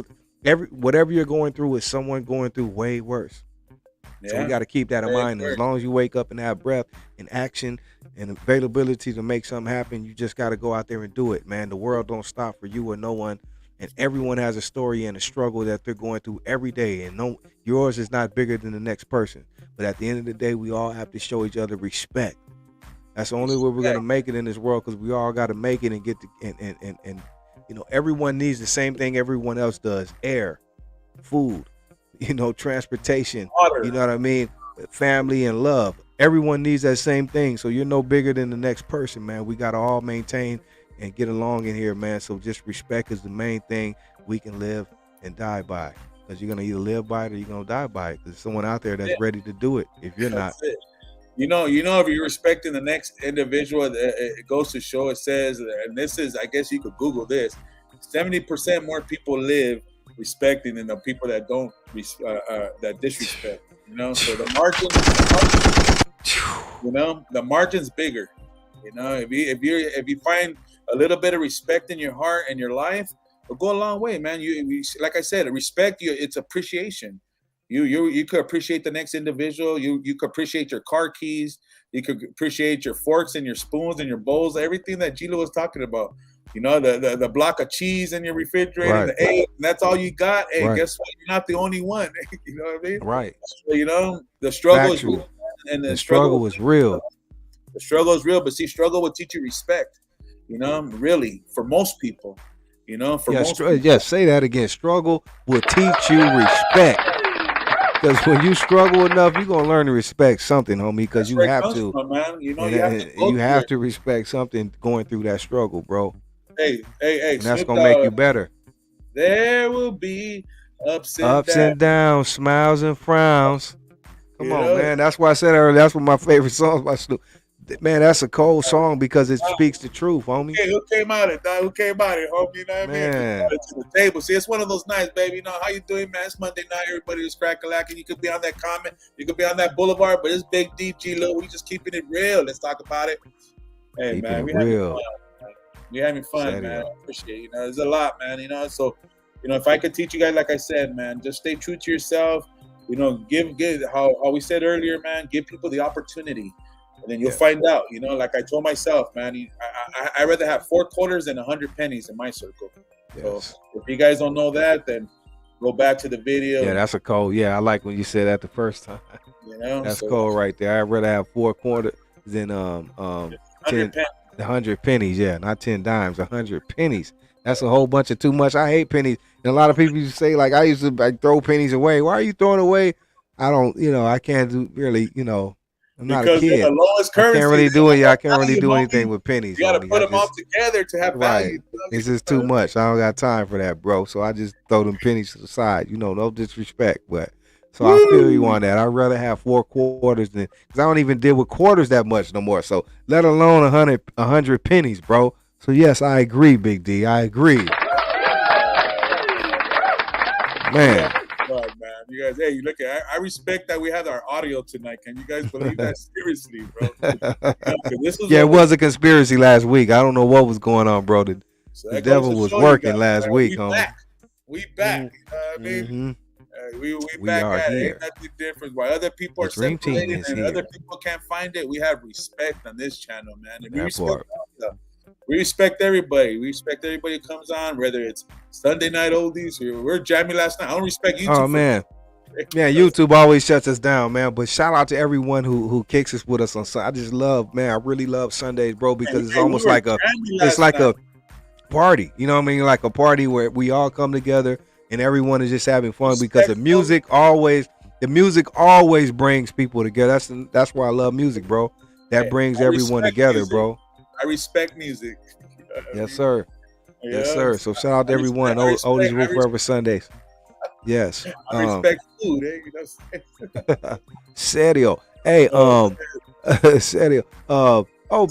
whatever you're going through is someone going through way worse. So we got to keep that in mind. And as long as you wake up and have breath and action and availability to make something happen, you just got to go out there and do it, man. The world don't stop for you or no one. And everyone has a story and a struggle that they're going through every day. And yours is not bigger than the next person. But at the end of the day, we all have to show each other respect. That's the only way we're gonna make it in this world, because we all got to make it and get to and You know, everyone needs the same thing everyone else does: air, food, you know, transportation. Water. You know what I mean? Family and love. Everyone needs that same thing. So you're no bigger than the next person, man. We gotta all maintain and get along in here, man. So just respect is the main thing we can live and die by. Because you're gonna either live by it or you're gonna die by it. There's someone out there that's ready to do it. If you're not, That's it. You know, if you're respecting the next individual, it goes to show. It says, and this is, I guess you could Google this: 70% more people live respecting than the people that don't that disrespect. You know, so the margin, you know, the margin's bigger. You know, if you find a little bit of respect in your heart and your life, it'll go a long way, man. You like I said, respect, it's appreciation. You could appreciate the next individual. You could appreciate your car keys. You could appreciate your forks and your spoons and your bowls. Everything that Gilu was talking about. You know, the block of cheese in your refrigerator, Right. the egg. That's all you got. Hey, Right. guess what? You're not the only one. You know what I mean? right? So, you know, the struggle is Factual. real, and The struggle is real. The struggle is real, but see, struggle will teach you respect. You know, really, for most people. You know, for most people. Yes, say that again. Struggle will teach you respect. Because when you struggle enough, you're gonna learn to respect something, homie. Because you have to, man. You know, you have to respect something going through that struggle, bro. Hey, And that's gonna make you better. There will be ups and downs, smiles and frowns. Come You on, know? man. That's why I said earlier. That's one of my favorite songs by Snoop. Man, that's a cold song because it speaks the truth, homie. Hey, who came out it, dog? Who came out it, homie? You know what I mean? Man. To the table. See, it's one of those nights, baby. You know, how you doing, man? It's Monday night. Everybody is crack-a-lacking. You could be on that comment. You could be on that boulevard, but it's Big D, G-Lew. We just keeping it real. Let's talk about it. Hey, Keeping man. it We real. having fun, man. I appreciate it. You know, there's a lot, man. You know, so, you know, if I could teach you guys, like I said, man, just stay true to yourself. You know, give how we said earlier, man, give people the opportunity. And then you'll find out, you know, like I told myself, man, I'd rather have 4 quarters than 100 pennies in my circle. Yes. So if you guys don't know that, then go back to the video. Yeah, that's a cold. Yeah, I like when you said that the first time. You know, That's cold right there. I'd rather have 4 quarters than 100 pennies. Yeah, not 10 dimes, 100 pennies. That's a whole bunch of too much. I hate pennies. And a lot of people used to say, like, I used to throw pennies away. Why are you throwing away? I don't, you know, I can't do really, you know, I'm not a kid. The lowest currency. I can't really do it. I can't really do anything with pennies. You got to put them all together to have value. It's just too much. I don't got time for that, bro. So I just throw them pennies to the side. You know, no disrespect, but so I feel you on that. I'd rather have 4 quarters than, because I don't even deal with quarters that much no more. So let alone 100 pennies, bro. So yes, I agree, Big D. I agree. Man. God, man. You guys, hey, look at I respect that we had our audio tonight. Can you guys believe that? Seriously, bro. It was a conspiracy last week. I don't know what was going on, bro. The devil was working last week, homie. We back. You know what I mean? We back are at it. here. Ain't nothing different. While other people are separated and other people can't find it, we have respect on this channel, man. And we respect everybody. We respect everybody who comes on, whether it's Sunday night oldies or we're jamming last night. I don't respect YouTube. Oh man. Yeah, YouTube always shuts us down, man. But shout out to everyone who kicks us with us on Sunday. I just love, man. I really love Sundays, bro, because it's almost like a party. You know what I mean? Like a party where we all come together and everyone is just having fun because the music always brings people together. That's why I love music, bro. That brings everyone together, music. Bro. I respect music. Yes, sir. Yeah. Yes, sir. So shout out to everyone. Oldies Will Forever Sundays. Yes. I respect food. Serio. Hey, Serio.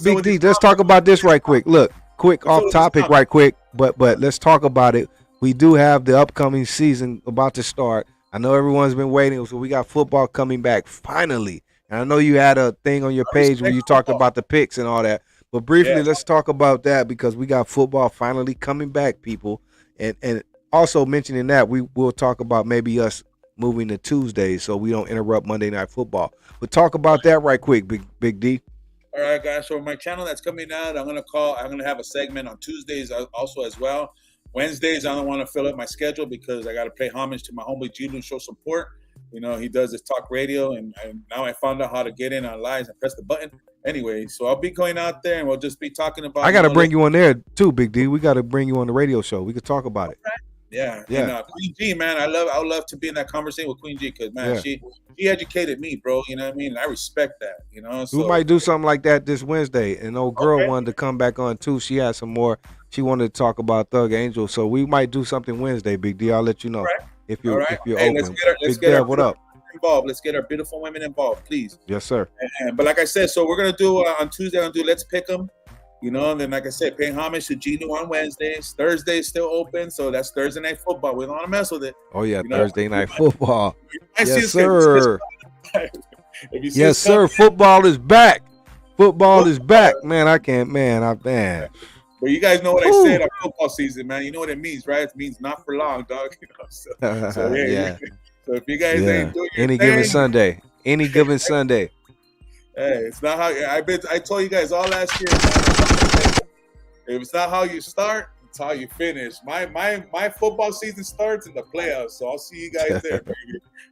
Big D, let's talk about this right quick. Look, quick off topic right quick, but let's talk about it. We do have the upcoming season about to start. I know everyone's been waiting, so we got football coming back finally. And I know you had a thing on your page where you talked about the picks and all that. But briefly, let's talk about that because we got football finally coming back, people. And also mentioning that, we will talk about maybe us moving to Tuesdays so we don't interrupt Monday Night Football. But talk about that right quick, Big D. All right, guys. So my channel that's coming out, I'm gonna have a segment on Tuesdays also as well. Wednesdays, I don't want to fill up my schedule because I got to pay homage to my homie Gilu, show support. He does this talk radio, and now I found out how to get in on lives and press the button. Anyway, so I'll be going out there, and we'll just be talking about. I got to bring you on there too, Big D. We got to bring you on the radio show. We could talk about it. Yeah. And Queen G, man, I would love to be in that conversation with Queen G, because man, she educated me, bro. You know what I mean? I respect that. So we might do something like that this Wednesday. An old girl wanted to come back on too. She had some more. She wanted to talk about Thug Angel, so we might do something Wednesday, Big D. I'll let you know if you're open. Let's get our what up? Involved. Let's get our beautiful women involved, please. Yes, sir. But like I said, so we're gonna do on Tuesday. I'm gonna do Let's Pick 'em. And then like I said, paying homage to Gilu on Wednesdays. Thursday is still open, so that's Thursday night football. We don't want to mess with it. Oh yeah, Thursday night football. Yes, sir. Yes, sir. Football is back. Football is back, man. I can't, man. But you guys know what I said on football season, man. You know what it means, right? It means not for long, dog. So yeah. So if you guys ain't doing your any thing, given Sunday, hey, it's not how I told you guys all last year. Man, if it's not how you start, it's how you finish. My football season starts in the playoffs, so I'll see you guys there, baby.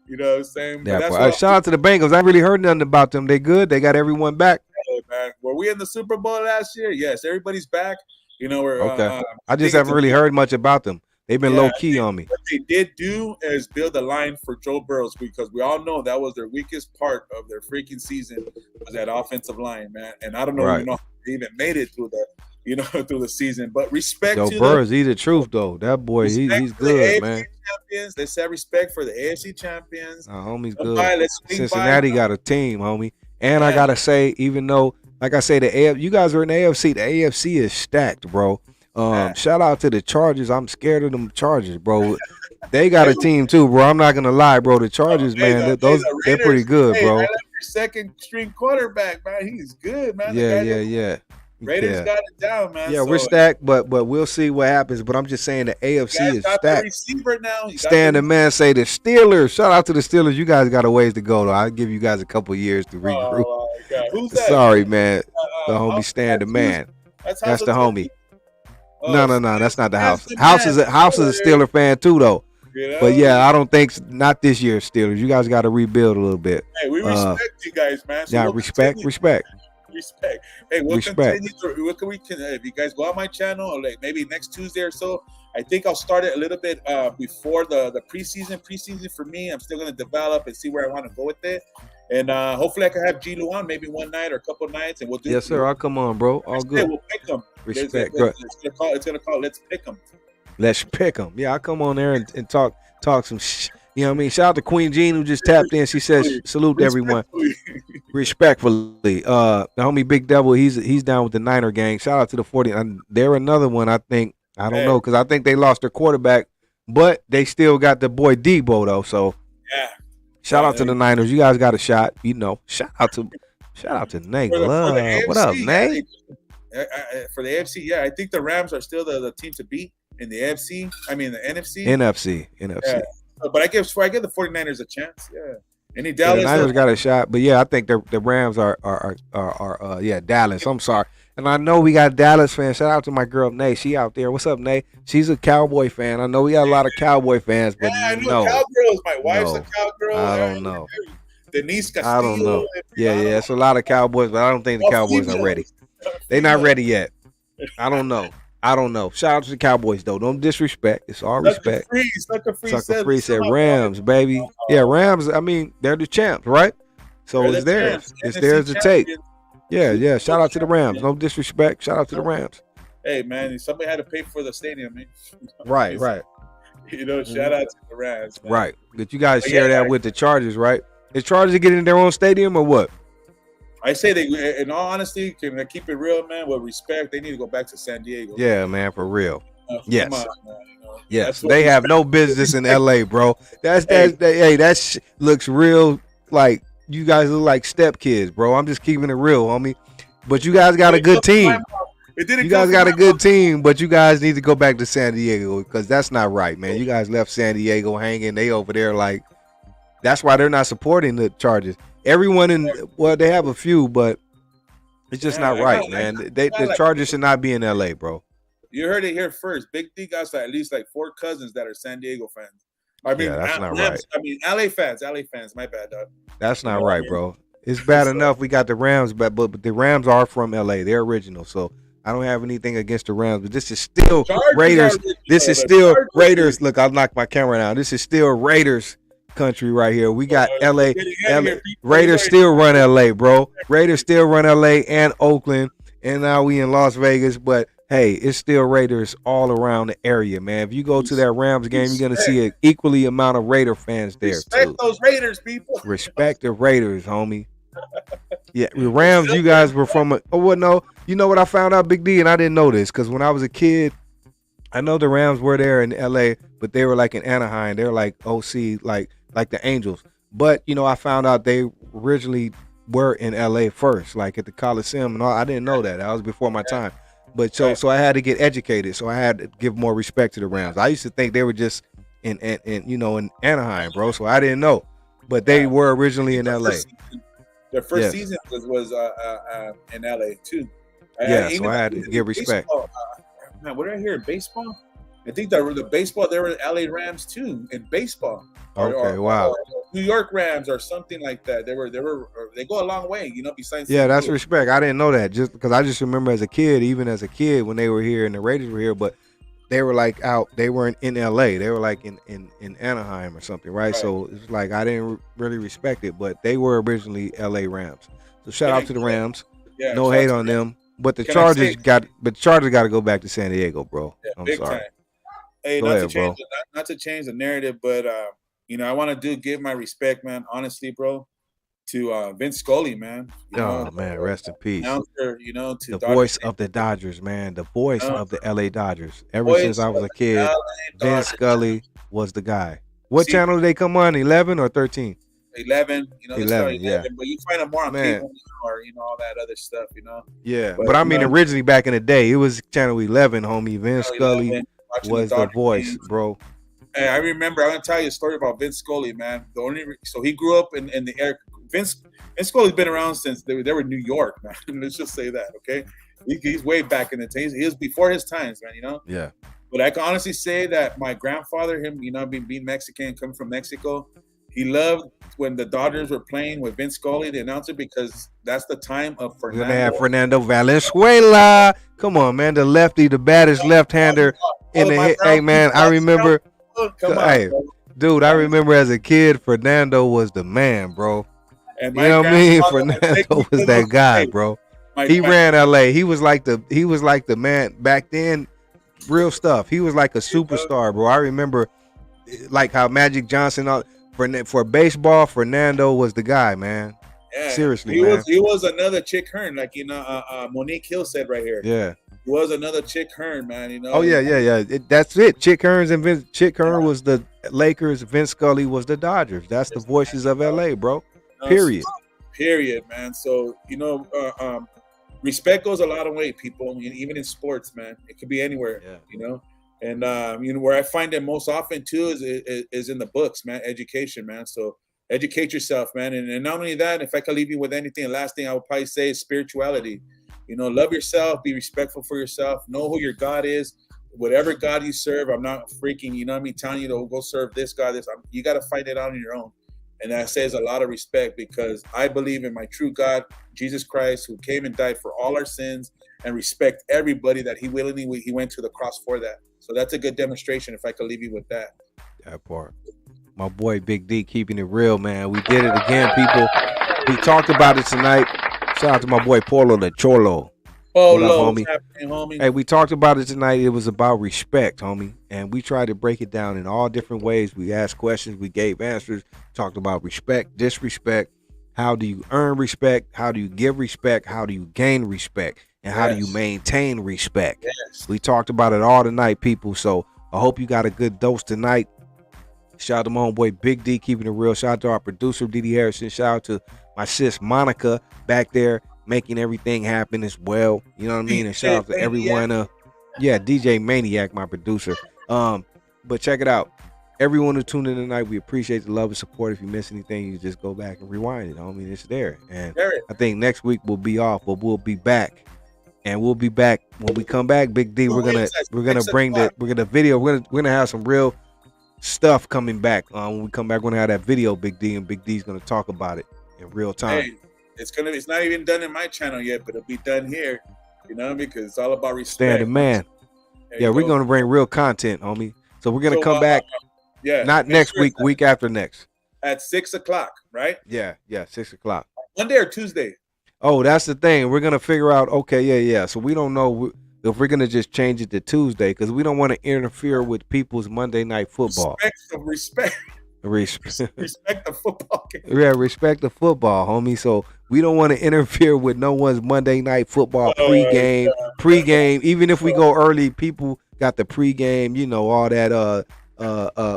You know what I'm saying? Yeah, shout out to the Bengals. I haven't really heard nothing about them. They good. They got everyone back. Hey, man. Were we in the Super Bowl last year? Yes, everybody's back. We're okay. I just haven't really heard much about them. They've been low key on me. What they did do is build a line for Joe Burrow, because we all know that was their weakest part of their freaking season, was that offensive line, man. And I don't know, how they even made it through through the season. But respect Joe to Burrow, he's the truth though. That boy, he's good, man. Champions. Let's have respect for the AFC champions. Homie's good. Cincinnati got a team, homie. And I gotta say, even though, like I say, you guys are in the AFC. The AFC is stacked, bro. Shout out to the Chargers. I'm scared of them Chargers, bro. They got a team too, bro. I'm not gonna lie, bro. The Chargers, man, they're pretty good, bro. Your second string quarterback, man. He's good, man. Yeah. Raiders got it down, man. Yeah, we're stacked, but we'll see what happens. But I'm just saying the AFC is stacked. The receiver now. Stan the man say the Steelers. Shout out to the Steelers. You guys got a ways to go, though. I'll give you guys a couple years to regroup. Oh, God. Who's that? Sorry, man. The homie Stan the man. That's the homie. No, that's not the house. House is a Steeler fan too, though. But yeah, I don't think not this year, Steelers. You guys got to rebuild a little bit. Hey, we respect you guys, man. So yeah, respect. Hey, we'll continue. If you guys go on my channel, or like maybe next Tuesday or so, I think I'll start it a little bit before the preseason. Preseason for me, I'm still gonna develop and see where I want to go with it. And hopefully I can have Gilu on maybe one night or a couple nights, and we'll do. Yes, sir. I'll come on, bro. All good. We'll pick them. Respect. It's gonna call. Let's pick them. Let's pick them. Yeah, I'll come on there and talk some. You know what I mean? Shout out to Queen Jean who just tapped in. She says salute to everyone. Respectfully. The homie Big Devil, he's down with the Niner gang. Shout out to the 40. They're another one, I think. I don't know, because I think they lost their quarterback, but they still got the boy Debo though. So shout out to the Niners. You guys got a shot. Shout out to Nate Love. What up, Nate? For the AFC, I think the Rams are still the team to beat in the AFC. I mean the NFC. NFC. Yeah. But I give the 49ers a chance. Yeah. Any Dallas? The Niners got a shot, but I think the Rams are Dallas. I'm sorry. And I know we got Dallas fans. Shout out to my girl Nay. She out there. What's up, Nay? She's a Cowboy fan. I know we got a lot of Cowboy fans, but I know Cowgirls. My wife's a Cowgirl. I don't know. Denise Castillo. I don't know. Yeah, it's a lot of Cowboys, but I don't think the Cowboys are ready. They're not ready yet. I don't know. Shout out to the Cowboys, though. Don't disrespect. It's all respect. Sucker Free said Rams, baby. Yeah, Rams, I mean, they're the champs, right? So it's theirs. It's theirs to take. Yeah. Shout out to the Rams. No disrespect. Shout out to the Rams. Hey, man, somebody had to pay for the stadium, man. Right. Shout out to the Rams. Man. Right. But you guys share that with the Chargers, right? Is Chargers getting their own stadium or what? I say they, in all honesty, can I keep it real, man? With respect, they need to go back to San Diego. Yeah, man, for real. Yes. Come on, man, Yes. They have no business in LA, bro. That looks real like you guys look like stepkids, bro. I'm just keeping it real, homie. But you guys got a good team. You guys got a good team, but you guys need to go back to San Diego because that's not right, man. You guys left San Diego hanging. They over there like that's why they're not supporting the Chargers. Everyone they have a few, but it's just not right, man. The Chargers should not be in LA, bro. You heard it here first. Big D got at least like 4 cousins that are San Diego fans. I mean, Yeah, that's not Rams, right. I mean, LA fans. My bad, dog. That's You not know what I right, mean? bro. It's bad So, enough we got the Rams, but the Rams are from LA. They're original, so I don't have anything against the Rams. But this is still Chargers are Raiders. This original. is The still Chargers. Raiders. Look, I'll knock my camera down. This is still Raiders country right here. We got We're LA. getting out of LA here, people. Raiders still run LA, bro. Raiders still run LA and Oakland, and now we in Las Vegas. But hey, it's still Raiders all around the area, man. If you go to that Rams game, you're gonna see an equally amount of Raider fans there Respect too. those Raiders, people. Respect the Raiders, homie. Yeah, the Rams. You guys were from a. Oh, well, no. You know what I found out, Big D, and I didn't know this because when I was a kid, I know the Rams were there in L.A., but they were like in Anaheim. They were like OC, like the Angels. But you know, I found out they originally were in L.A. first, like at the Coliseum and all. I didn't know that. That was before my time. But so I had to get educated. So I had to give more respect to the Rams. I used to think they were just in Anaheim, bro. So I didn't know, but they were originally in L.A. Their first season was in LA too. So I had to give respect. Man, what did I hear in baseball? I think the baseball they were in LA Rams too in baseball. Wow. Or New York Rams or something like that. They go a long way, besides that's respect. I didn't know that just because I just remember even as a kid when they were here and the Raiders were here, but they were like out. They weren't in LA. They were like in Anaheim or something, right? So it's like I didn't really respect it, but they were originally LA Rams. So shout out to the Rams. Yeah, no hate on them, but the Chargers got to go back to San Diego, bro. Yeah, I'm big sorry. Time. Hey, not to change the narrative, but I want to give my respect, man. Honestly, bro, to Vince Scully, man. Man, rest in peace. Announcer, the voice of the Dodgers, man. The voice of the LA Dodgers. Ever since I was a kid, Vince Scully was the guy. What channel did they come on? 11 or 13? 11. 11, yeah. But you find them more on cable or all that other stuff, Yeah, but I mean, originally back in the day, it was channel 11, homie. Vince Scully was the voice, bro. Hey, I remember. I'm gonna tell you a story about Vince Scully, man. So he grew up in the area. Vince Scully's been around since they were in New York, man. Let's just say that, okay? He's way back in the days. He was before his times, man. Yeah. But I can honestly say that my grandfather, him, being Mexican, coming from Mexico, he loved when the Dodgers were playing with Vince Scully, the announcer, because that's the time of Fernando. We're gonna have Fernando Valenzuela. Come on, man, the lefty, the baddest left-hander in the hit. Hey, man, I remember. Dude, I remember as a kid, Fernando was the man, bro. You know what I mean? Fernando was that guy, bro. He ran LA. He was like the man back then. Real stuff. He was like a superstar, bro. I remember like how Magic Johnson for baseball, Fernando was the guy, man. Yeah, seriously, he was another Chick Hearn, like Monique Hill said right here. Yeah, he was another Chick Hearn, man. Oh yeah. That's it. Chick Hearn was the Lakers. Vince Scully was the Dodgers. That's the voices of LA, bro. Period, man. So respect goes a lot of way, people. Even in sports, man. It could be anywhere. Yeah. And where I find it most often too is in the books, man. Education, man. So educate yourself, man. And not only that, if I could leave you with anything, the last thing I would probably say is spirituality. Love yourself, be respectful for yourself, know who your God is. Whatever God you serve, I'm not freaking, telling you to go serve this God. You got to find it out on your own. And that says a lot of respect because I believe in my true God, Jesus Christ, who came and died for all our sins, and respect everybody that he went to the cross for that. So that's a good demonstration if I could leave you with that. That part. My boy Big D keeping it real, man. We did it again, people. We talked about it tonight. Shout out to my boy Polo the Cholo. Polo, what's happening, homie? Hey, we talked about it tonight. It was about respect, homie. And we tried to break it down in all different ways. We asked questions. We gave answers. Talked about respect, disrespect. How do you earn respect? How do you give respect? How do you gain respect? And how do you maintain respect? Yes. We talked about it all tonight, people. So I hope you got a good dose tonight. Shout out to my homeboy Big D keeping it real. Shout out to our producer DD Hairston. Shout out to my sis Monica back there making everything happen as well. You know what I mean? And shout out to everyone. DJ Maniac, my producer. But check it out. Everyone who tuned in tonight, we appreciate the love and support. If you miss anything, you just go back and rewind it. I mean, it's there. And I think next week we'll be off, but we'll be back. And we'll be back when we come back, Big D. We're gonna have some real stuff coming back. When we come back, we're gonna have that video, Big D, and Big D's gonna talk about it in real time. Hey, it's not even done in my channel yet, but it'll be done here. You know, because it's all about respect. Standing man. Yeah, we're gonna bring real content, homie. So we're gonna come back. Yeah, not next week, week after next. At 6 o'clock, right? Yeah, 6 o'clock. Monday or Tuesday? Oh, that's the thing. We're gonna figure out. Okay, yeah. So we don't know if we're gonna just change it to Tuesday because we don't want to interfere with people's Monday night football. Respect the football game. Yeah, respect the football, homie. So we don't want to interfere with no one's Monday night football pregame. Even if we go early, people got the pregame. You know all that.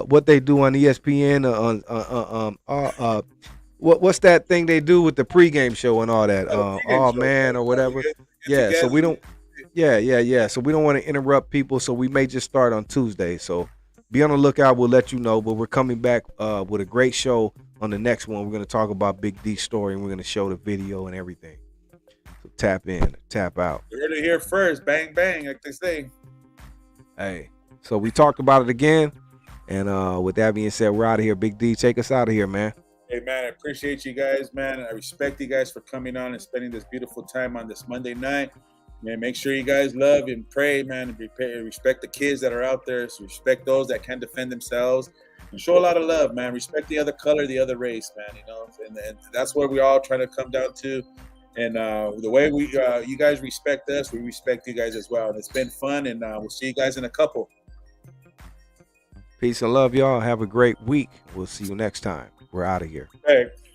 What they do on ESPN. What's that thing they do with the pregame show and all that? Oh man, or whatever. Yeah. So we don't. Yeah. So we don't want to interrupt people. So we may just start on Tuesday. So be on the lookout. We'll let you know. But we're coming back with a great show on the next one. We're going to talk about Big D's story and we're going to show the video and everything. So tap in, tap out. You heard it here first. Bang, bang, like they say. Hey, so we talked about it again. And with that being said, we're out of here. Big D, take us out of here, man. Hey, man, I appreciate you guys, man. I respect you guys for coming on and spending this beautiful time on this Monday night. Man, make sure you guys love and pray, man, and respect the kids that are out there. So respect those that can defend themselves and show a lot of love, man. Respect the other color, the other race, man, you know, and that's what we're all trying to come down to. And the way you guys respect us, we respect you guys as well. And it's been fun, and we'll see you guys in a couple. Peace and love, y'all. Have a great week. We'll see you next time. We're out of here. Hey.